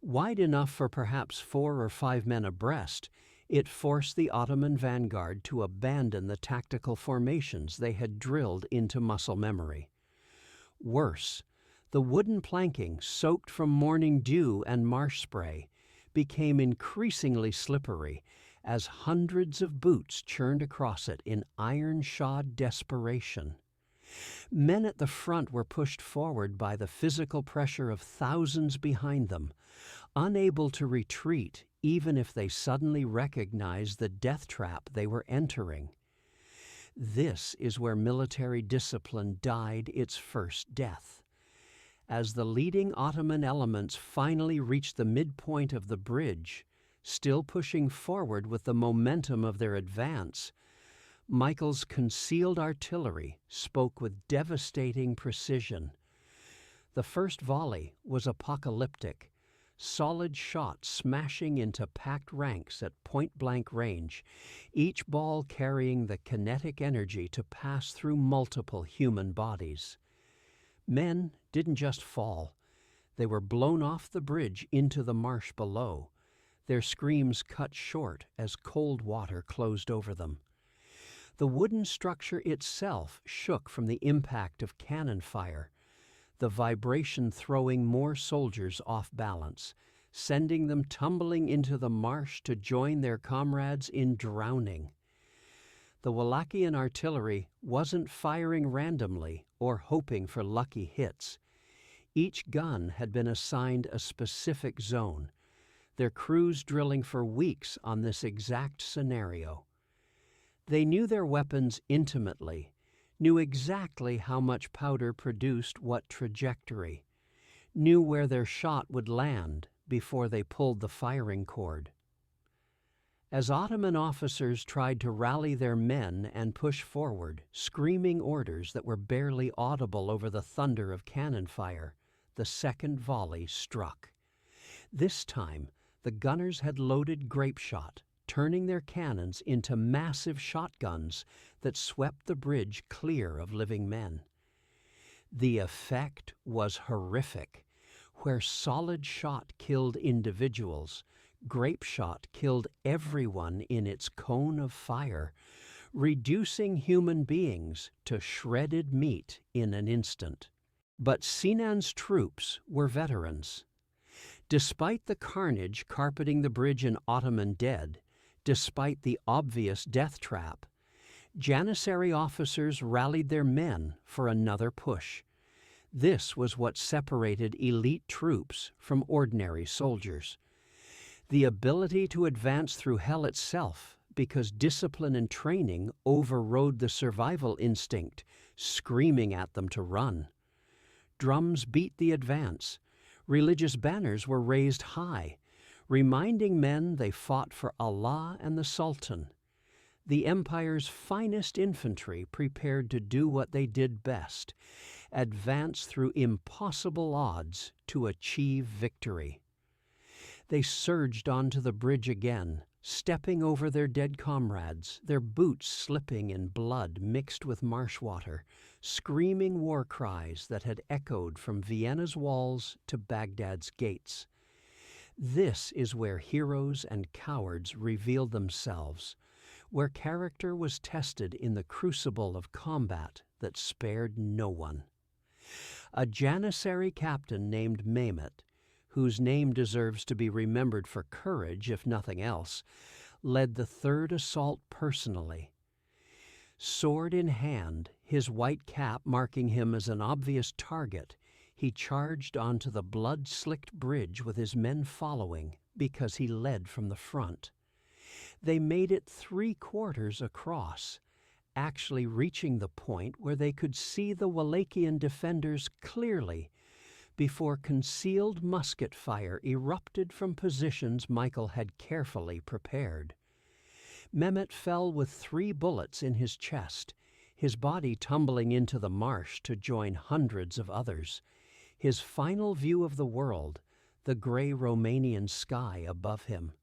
Wide enough for perhaps 4 or 5 men abreast, it forced the Ottoman vanguard to abandon the tactical formations they had drilled into muscle memory. Worse, the wooden planking, soaked from morning dew and marsh spray, became increasingly slippery as hundreds of boots churned across it in iron-shod desperation. Men at the front were pushed forward by the physical pressure of thousands behind them, unable to retreat even if they suddenly recognized the death trap they were entering. This is where military discipline died its first death. As the leading Ottoman elements finally reached the midpoint of the bridge, still pushing forward with the momentum of their advance, Michael's concealed artillery spoke with devastating precision. The first volley was apocalyptic, solid shots smashing into packed ranks at point-blank range, each ball carrying the kinetic energy to pass through multiple human bodies. Men didn't just fall. They were blown off the bridge into the marsh below, their screams cut short as cold water closed over them. The wooden structure itself shook from the impact of cannon fire, the vibration throwing more soldiers off balance, sending them tumbling into the marsh to join their comrades in drowning. The Wallachian artillery wasn't firing randomly or hoping for lucky hits. Each gun had been assigned a specific zone, their crews drilling for weeks on this exact scenario. They knew their weapons intimately, knew exactly how much powder produced what trajectory, knew where their shot would land before they pulled the firing cord. As Ottoman officers tried to rally their men and push forward, screaming orders that were barely audible over the thunder of cannon fire, the second volley struck. This time, the gunners had loaded grape shot, turning their cannons into massive shotguns that swept the bridge clear of living men. The effect was horrific. Where solid shot killed individuals, grape shot killed everyone in its cone of fire, reducing human beings to shredded meat in an instant. But Sinan's troops were veterans. Despite the carnage carpeting the bridge in Ottoman dead, despite the obvious death trap, Janissary officers rallied their men for another push. This was what separated elite troops from ordinary soldiers. The ability to advance through hell itself because discipline and training overrode the survival instinct, screaming at them to run. Drums beat the advance. Religious banners were raised high, reminding men they fought for Allah and the Sultan. The empire's finest infantry prepared to do what they did best, advance through impossible odds to achieve victory. They surged onto the bridge again, stepping over their dead comrades, their boots slipping in blood mixed with marsh water, screaming war cries that had echoed from Vienna's walls to Baghdad's gates. This is where heroes and cowards revealed themselves, where character was tested in the crucible of combat that spared no one. A Janissary captain named Mehmet, whose name deserves to be remembered for courage if nothing else, led the third assault personally. Sword in hand, his white cap marking him as an obvious target, he charged onto the blood-slicked bridge with his men following because he led from the front. They made it 3/4 across, actually reaching the point where they could see the Wallachian defenders clearly before concealed musket fire erupted from positions Michael had carefully prepared. Mehmet fell with 3 bullets in his chest, his body tumbling into the marsh to join hundreds of others, his final view of the world, the gray Romanian sky above him.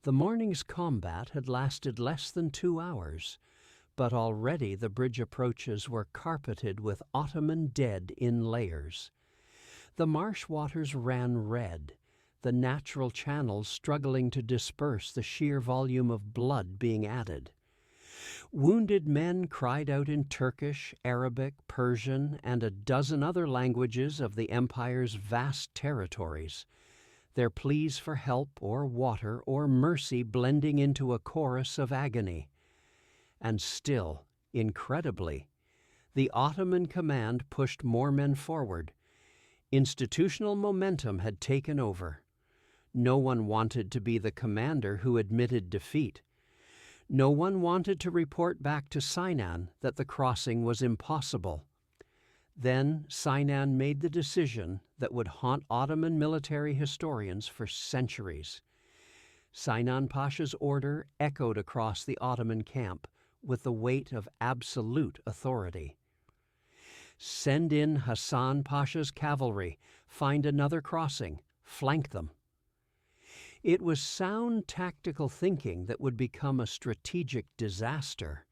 The morning's combat had lasted less than 2 hours, but already the bridge approaches were carpeted with Ottoman dead in layers. The marsh waters ran red, the natural channels struggling to disperse the sheer volume of blood being added. Wounded men cried out in Turkish, Arabic, Persian, and a dozen other languages of the empire's vast territories, their pleas for help or water or mercy blending into a chorus of agony. And still, incredibly, the Ottoman command pushed more men forward. Institutional momentum had taken over. No one wanted to be the commander who admitted defeat. No one wanted to report back to Sinan that the crossing was impossible. Then Sinan made the decision that would haunt Ottoman military historians for centuries. Sinan Pasha's order echoed across the Ottoman camp with the weight of absolute authority. Send in Hassan Pasha's cavalry, find another crossing, flank them. It was sound tactical thinking that would become a strategic disaster.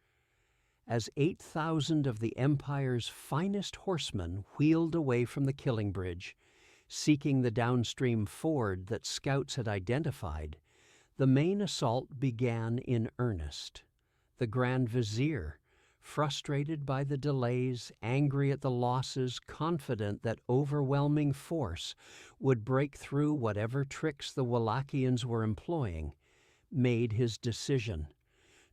As 8,000 of the empire's finest horsemen wheeled away from the killing bridge, seeking the downstream ford that scouts had identified, the main assault began in earnest. The Grand Vizier, frustrated by the delays, angry at the losses, confident that overwhelming force would break through whatever tricks the Wallachians were employing, made his decision.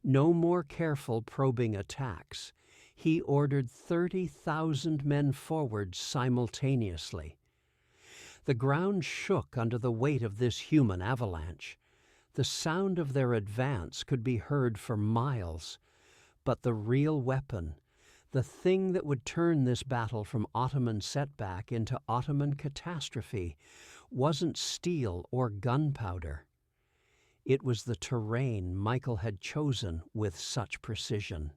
No more careful probing attacks. He ordered 30,000 men forward simultaneously. The ground shook under the weight of this human avalanche. The sound of their advance could be heard for miles. But the real weapon, the thing that would turn this battle from Ottoman setback into Ottoman catastrophe, wasn't steel or gunpowder. It was the terrain Michael had chosen with such precision.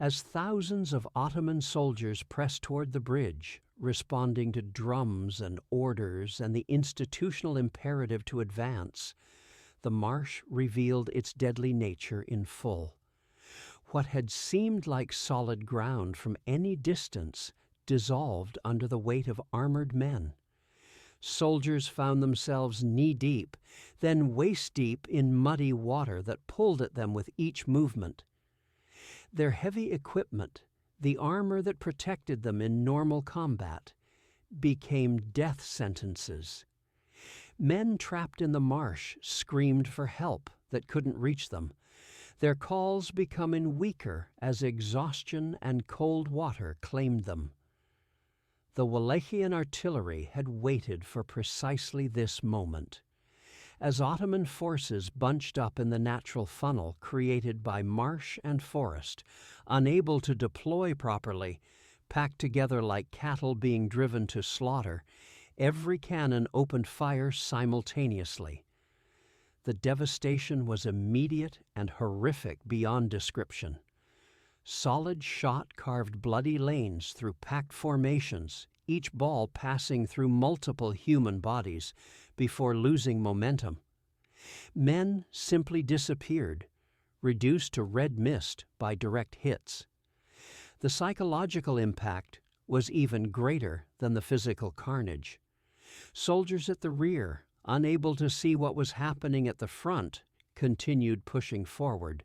As thousands of Ottoman soldiers pressed toward the bridge, responding to drums and orders and the institutional imperative to advance, the marsh revealed its deadly nature in full. What had seemed like solid ground from any distance dissolved under the weight of armored men. Soldiers found themselves knee-deep, then waist-deep in muddy water that pulled at them with each movement. Their heavy equipment, the armor that protected them in normal combat, became death sentences. Men trapped in the marsh screamed for help that couldn't reach them, their calls becoming weaker as exhaustion and cold water claimed them. The Wallachian artillery had waited for precisely this moment. As Ottoman forces bunched up in the natural funnel created by marsh and forest, unable to deploy properly, packed together like cattle being driven to slaughter, every cannon opened fire simultaneously. The devastation was immediate and horrific beyond description. Solid shot carved bloody lanes through packed formations, each ball passing through multiple human bodies before losing momentum. Men simply disappeared, reduced to red mist by direct hits. The psychological impact was even greater than the physical carnage. Soldiers at the rear, unable to see what was happening at the front, continued pushing forward,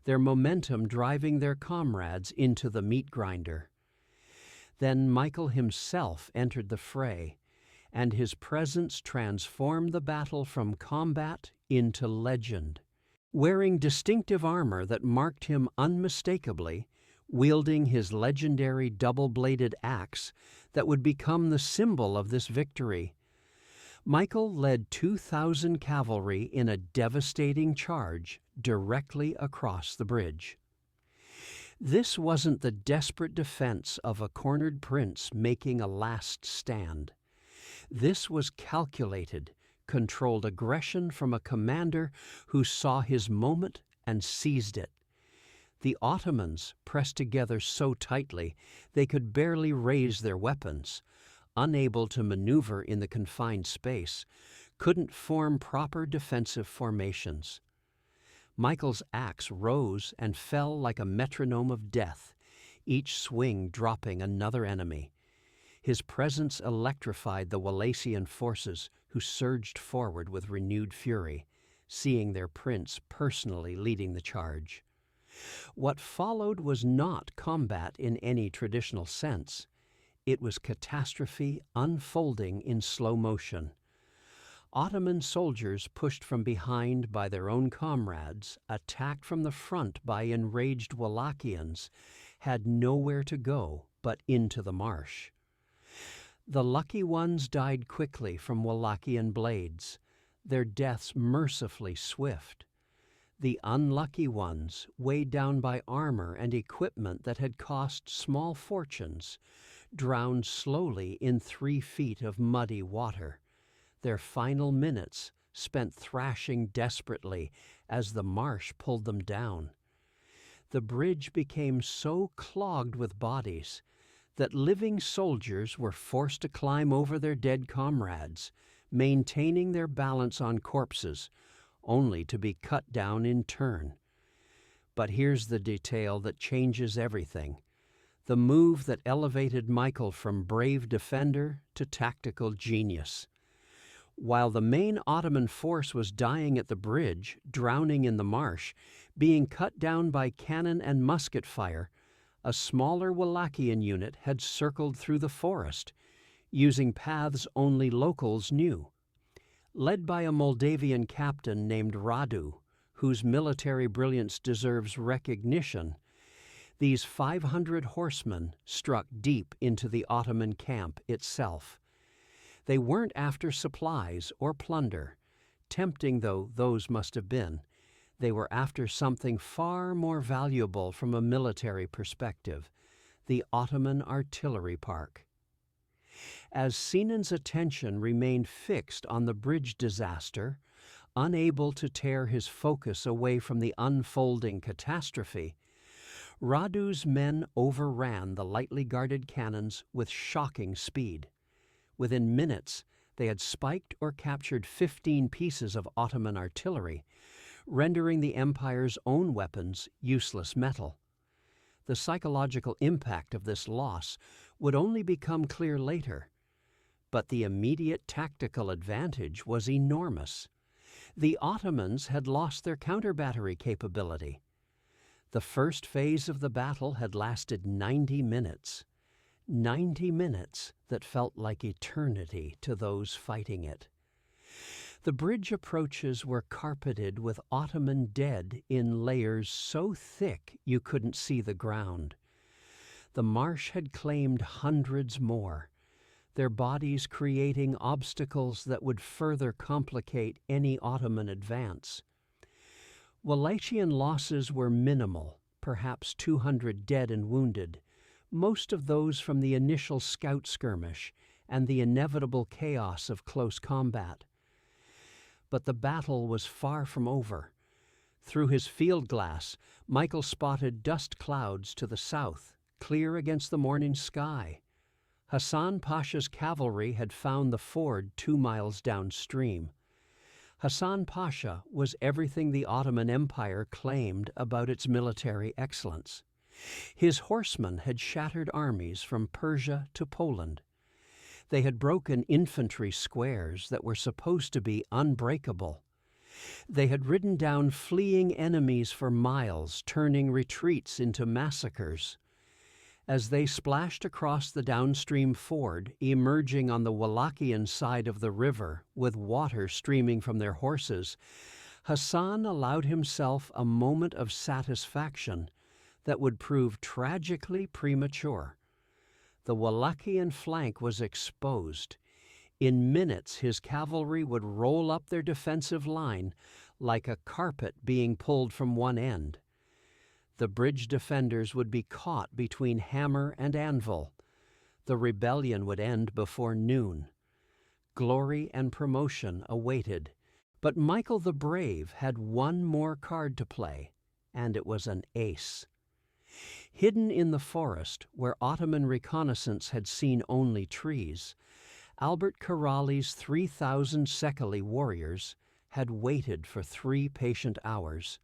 their momentum driving their comrades into the meat grinder. Then Michael himself entered the fray, and his presence transformed the battle from combat into legend. Wearing distinctive armor that marked him unmistakably, wielding his legendary double-bladed axe that would become the symbol of this victory, Michael led 2,000 cavalry in a devastating charge directly across the bridge. This wasn't the desperate defense of a cornered prince making a last stand. This was calculated, controlled aggression from a commander who saw his moment and seized it. The Ottomans, pressed together so tightly they could barely raise their weapons, unable to maneuver in the confined space, couldn't form proper defensive formations. Michael's axe rose and fell like a metronome of death, each swing dropping another enemy. His presence electrified the Wallachian forces, who surged forward with renewed fury, seeing their prince personally leading the charge. What followed was not combat in any traditional sense. It was catastrophe unfolding in slow motion. Ottoman soldiers pushed from behind by their own comrades, attacked from the front by enraged Wallachians, had nowhere to go but into the marsh. The lucky ones died quickly from Wallachian blades, their deaths mercifully swift. The unlucky ones, weighed down by armor and equipment that had cost small fortunes, drowned slowly in 3 feet of muddy water, their final minutes spent thrashing desperately as the marsh pulled them down. The bridge became so clogged with bodies that living soldiers were forced to climb over their dead comrades, maintaining their balance on corpses, only to be cut down in turn. But here's the detail that changes everything. The move that elevated Michael from brave defender to tactical genius. While the main Ottoman force was dying at the bridge, drowning in the marsh, being cut down by cannon and musket fire, a smaller Wallachian unit had circled through the forest, using paths only locals knew. Led by a Moldavian captain named Radu, whose military brilliance deserves recognition, these 500 horsemen struck deep into the Ottoman camp itself. They weren't after supplies or plunder, tempting though those must have been. They were after something far more valuable from a military perspective, the Ottoman artillery park. As Sinan's attention remained fixed on the bridge disaster, unable to tear his focus away from the unfolding catastrophe, Radu's men overran the lightly guarded cannons with shocking speed. Within minutes, they had spiked or captured 15 pieces of Ottoman artillery, rendering the Empire's own weapons useless metal. The psychological impact of this loss would only become clear later, but the immediate tactical advantage was enormous. The Ottomans had lost their counter-battery capability. The first phase of the battle had lasted 90 minutes. 90 minutes that felt like eternity to those fighting it. The bridge approaches were carpeted with Ottoman dead in layers so thick you couldn't see the ground. The marsh had claimed hundreds more, their bodies creating obstacles that would further complicate any Ottoman advance. Wallachian losses were minimal, perhaps 200 dead and wounded, most of those from the initial scout skirmish and the inevitable chaos of close combat. But the battle was far from over. Through his field glass, Michael spotted dust clouds to the south, clear against the morning sky. Hassan Pasha's cavalry had found the ford 2 miles downstream. Hassan Pasha was everything the Ottoman Empire claimed about its military excellence. His horsemen had shattered armies from Persia to Poland. They had broken infantry squares that were supposed to be unbreakable. They had ridden down fleeing enemies for miles, turning retreats into massacres. As they splashed across the downstream ford, emerging on the Wallachian side of the river with water streaming from their horses, Hassan allowed himself a moment of satisfaction that would prove tragically premature. The Wallachian flank was exposed. In minutes, his cavalry would roll up their defensive line like a carpet being pulled from one end. The bridge defenders would be caught between hammer and anvil. The rebellion would end before noon. Glory and promotion awaited, but Michael the Brave had one more card to play, and it was an ace. Hidden in the forest, where Ottoman reconnaissance had seen only trees, Albert Karali's 3,000 Sekeli warriors had waited for 3 patient hours.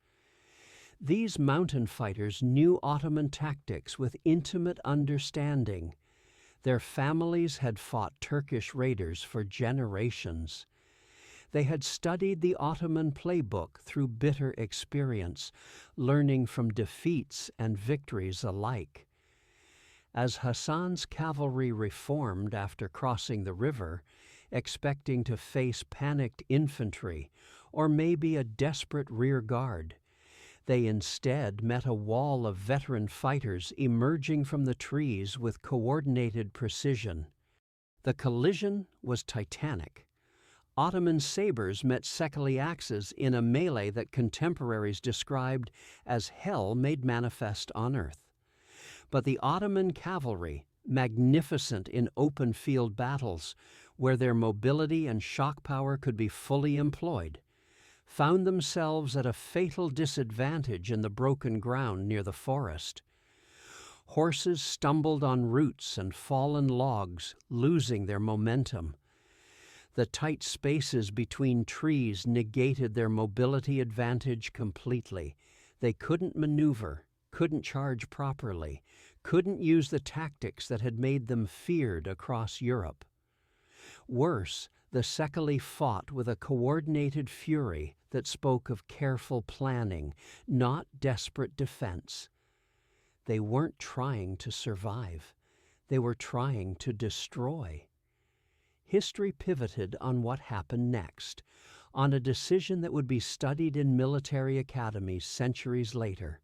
These mountain fighters knew Ottoman tactics with intimate understanding. Their families had fought Turkish raiders for generations. They had studied the Ottoman playbook through bitter experience, learning from defeats and victories alike. As Hassan's cavalry reformed after crossing the river, expecting to face panicked infantry or maybe a desperate rear guard, they instead met a wall of veteran fighters emerging from the trees with coordinated precision. The collision was titanic. Ottoman sabers met Sekeli axes in a melee that contemporaries described as hell made manifest on earth. But the Ottoman cavalry, magnificent in open field battles, where their mobility and shock power could be fully employed, found themselves at a fatal disadvantage in the broken ground near the forest. Horses stumbled on roots and fallen logs, losing their momentum. The tight spaces between trees negated their mobility advantage completely. They couldn't maneuver, couldn't charge properly, couldn't use the tactics that had made them feared across Europe. Worse, the Sekeli fought with a coordinated fury that spoke of careful planning, not desperate defense. They weren't trying to survive. They were trying to destroy. History pivoted on what happened next, on a decision that would be studied in military academies centuries later.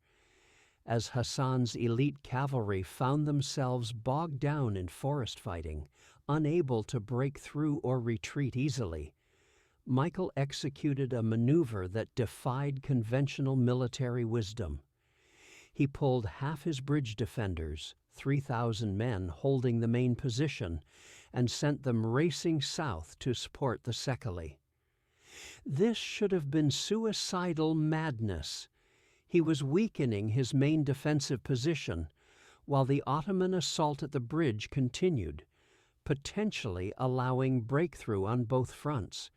As Hassan's elite cavalry found themselves bogged down in forest fighting, unable to break through or retreat easily, Michael executed a maneuver that defied conventional military wisdom. He pulled half his bridge defenders, 3,000 men holding the main position, and sent them racing south to support the Sekeli. This should have been suicidal madness. He was weakening his main defensive position, while the Ottoman assault at the bridge continued, potentially allowing breakthrough on both fronts.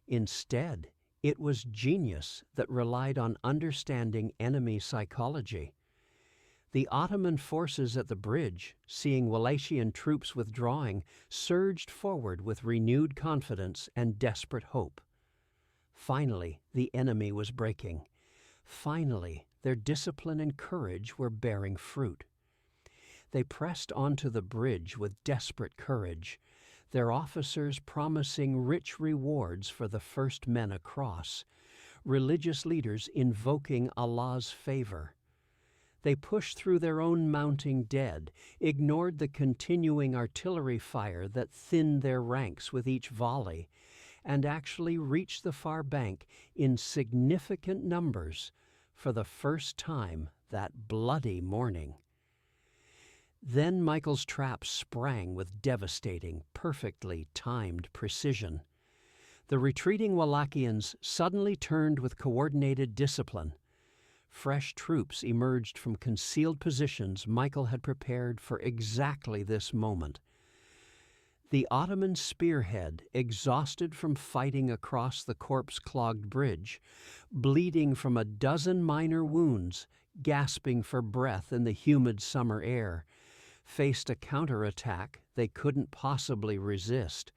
Instead, it was genius that relied on understanding enemy psychology. The Ottoman forces at the bridge, seeing Wallachian troops withdrawing, surged forward with renewed confidence and desperate hope. Finally, the enemy was breaking. Finally, their discipline and courage were bearing fruit. They pressed onto the bridge with desperate courage, their officers promising rich rewards for the first men across, religious leaders invoking Allah's favor. They pushed through their own mounting dead, ignored the continuing artillery fire that thinned their ranks with each volley, and actually reached the far bank in significant numbers for the first time that bloody morning. Then Michael's trap sprang with devastating, perfectly timed precision. The retreating Wallachians suddenly turned with coordinated discipline. Fresh troops emerged from concealed positions Michael had prepared for exactly this moment. The Ottoman spearhead, exhausted from fighting across the corpse-clogged bridge, bleeding from a dozen minor wounds, gasping for breath in the humid summer air, faced a counterattack they couldn't possibly resist.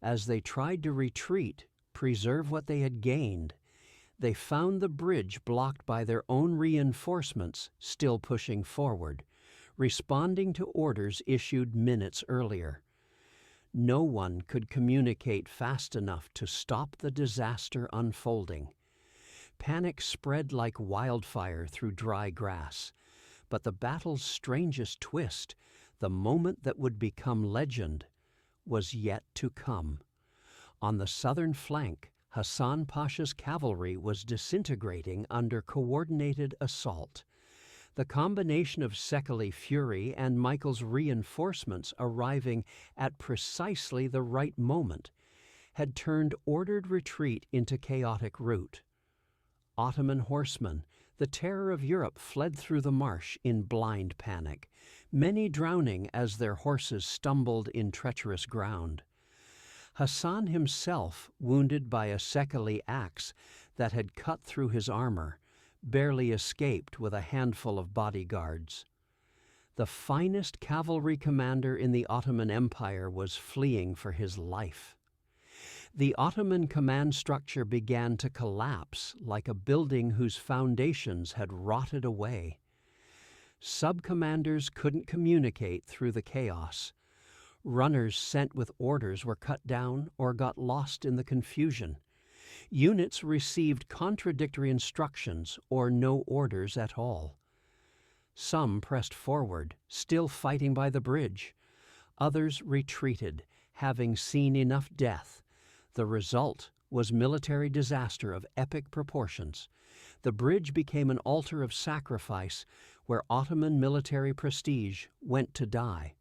As they tried to retreat, preserve what they had gained, they found the bridge blocked by their own reinforcements still pushing forward, responding to orders issued minutes earlier. No one could communicate fast enough to stop the disaster unfolding. Panic spread like wildfire through dry grass. But the battle's strangest twist, the moment that would become legend, was yet to come. On the southern flank, Hassan Pasha's cavalry was disintegrating under coordinated assault. The combination of Sekeli fury and Michael's reinforcements arriving at precisely the right moment had turned ordered retreat into chaotic rout. Ottoman horsemen, the terror of Europe, fled through the marsh in blind panic, many drowning as their horses stumbled in treacherous ground. Hassan himself, wounded by a Sekeli axe that had cut through his armor, barely escaped with a handful of bodyguards. The finest cavalry commander in the Ottoman Empire was fleeing for his life. The Ottoman command structure began to collapse like a building whose foundations had rotted away. Sub-commanders couldn't communicate through the chaos. Runners sent with orders were cut down or got lost in the confusion. Units received contradictory instructions or no orders at all. Some pressed forward, still fighting by the bridge. Others retreated, having seen enough death. The result was military disaster of epic proportions. The bridge became an altar of sacrifice where Ottoman military prestige went to die.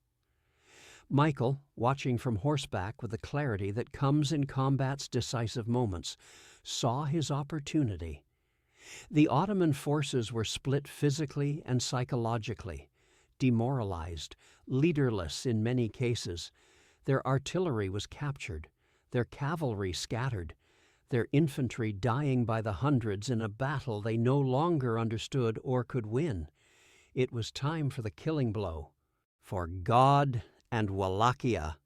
Michael, watching from horseback with the clarity that comes in combat's decisive moments, saw his opportunity. The Ottoman forces were split physically and psychologically, demoralized, leaderless in many cases. Their artillery was captured, their cavalry scattered, their infantry dying by the hundreds in a battle they no longer understood or could win. It was time for the killing blow, for God and Wallachia.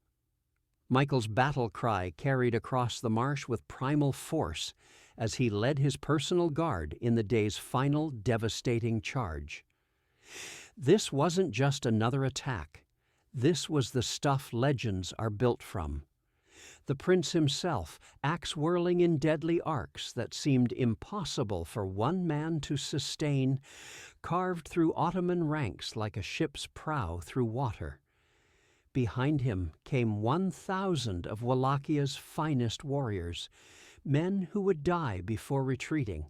Michael's battle cry carried across the marsh with primal force as he led his personal guard in the day's final devastating charge. This wasn't just another attack. This was the stuff legends are built from. The prince himself, axe whirling in deadly arcs that seemed impossible for one man to sustain, carved through Ottoman ranks like a ship's prow through water. Behind him came 1,000 of Wallachia's finest warriors, men who would die before retreating,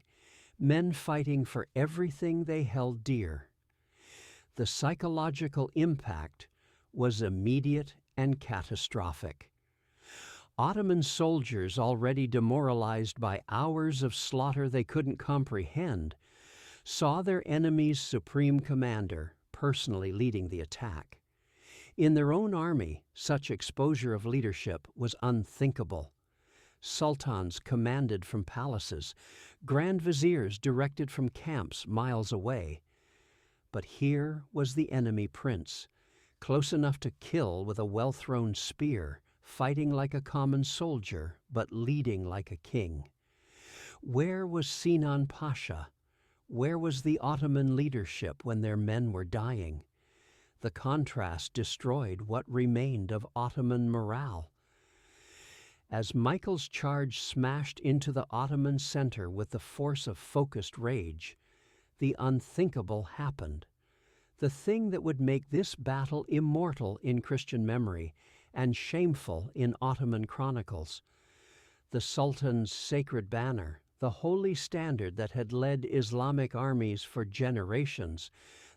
men fighting for everything they held dear. The psychological impact was immediate and catastrophic. Ottoman soldiers, already demoralized by hours of slaughter they couldn't comprehend, saw their enemy's supreme commander personally leading the attack. In their own army, such exposure of leadership was unthinkable. Sultans commanded from palaces, grand viziers directed from camps miles away. But here was the enemy prince, close enough to kill with a well-thrown spear, fighting like a common soldier, but leading like a king. Where was Sinan Pasha? Where was the Ottoman leadership when their men were dying? The contrast destroyed what remained of Ottoman morale. As Michael's charge smashed into the Ottoman center with the force of focused rage, the unthinkable happened. The thing that would make this battle immortal in Christian memory and shameful in Ottoman chronicles. The Sultan's sacred banner, the holy standard that had led Islamic armies for generations,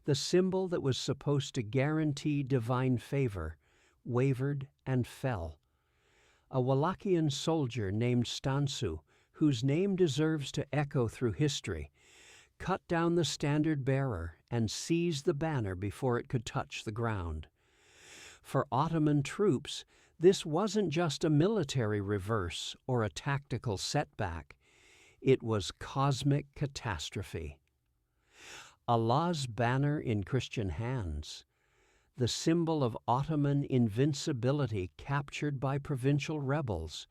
The symbol that was supposed to guarantee divine favor wavered and fell. A Wallachian soldier named Stansu, whose name deserves to echo through history, cut down the standard bearer and seized the banner before it could touch the ground. For Ottoman troops, this wasn't just a military reverse or a tactical setback. It was cosmic catastrophe. Allah's banner in Christian hands, the symbol of Ottoman invincibility captured by provincial rebels.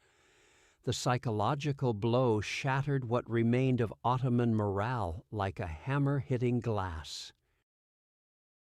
The psychological blow shattered what remained of Ottoman morale like a hammer hitting glass.